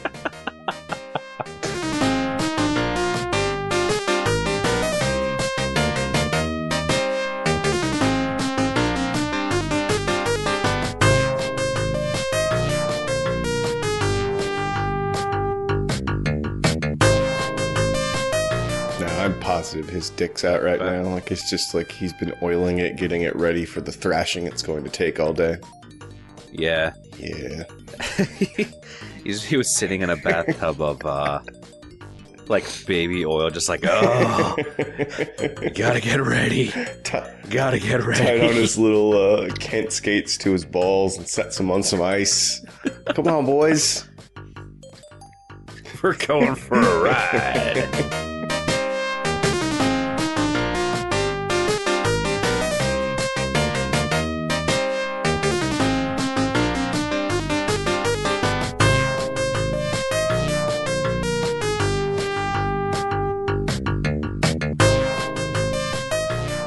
I'm positive his dick's out right now. Like, it's just like he's been oiling it, getting it ready for the thrashing it's going to take all day. Yeah. Yeah. He was sitting in a bathtub of like baby oil, just like, oh, gotta get ready. Gotta get ready. Tied on his little Kent skates to his balls and sets him on some ice. Come on, boys. We're going for a ride.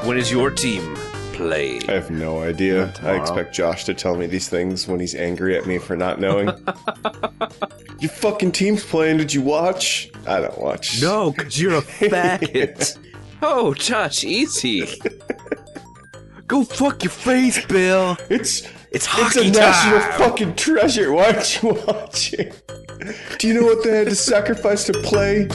When is your team playing? I have no idea. I expect Josh to tell me these things when he's angry at me for not knowing. Your fucking team's playing. Did you watch? I don't watch. No, because you're a faggot. Oh, Josh, easy. Go fuck your face, Bill. It's hockey a national time. fucking treasure. Why aren't you watching? Do you know what they had to sacrifice to play?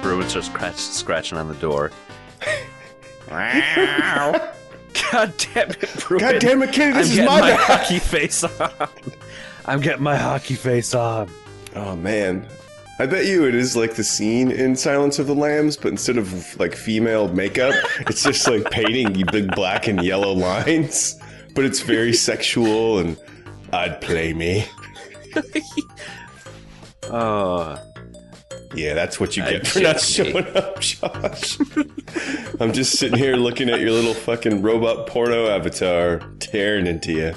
Bruin starts scratching on the door. God damn it, Bruin. God damn it, Kenny, this is my my bad. hockey face on. I'm getting my hockey face on. Oh, man. I bet you it is like the scene in Silence of the Lambs, but instead of like female makeup, it's just like painting you big black and yellow lines. But it's very sexual and I'd play me. Oh. Yeah, that's what you get for not showing up, Josh. I'm just sitting here looking at your little fucking robot porno avatar tearing into you.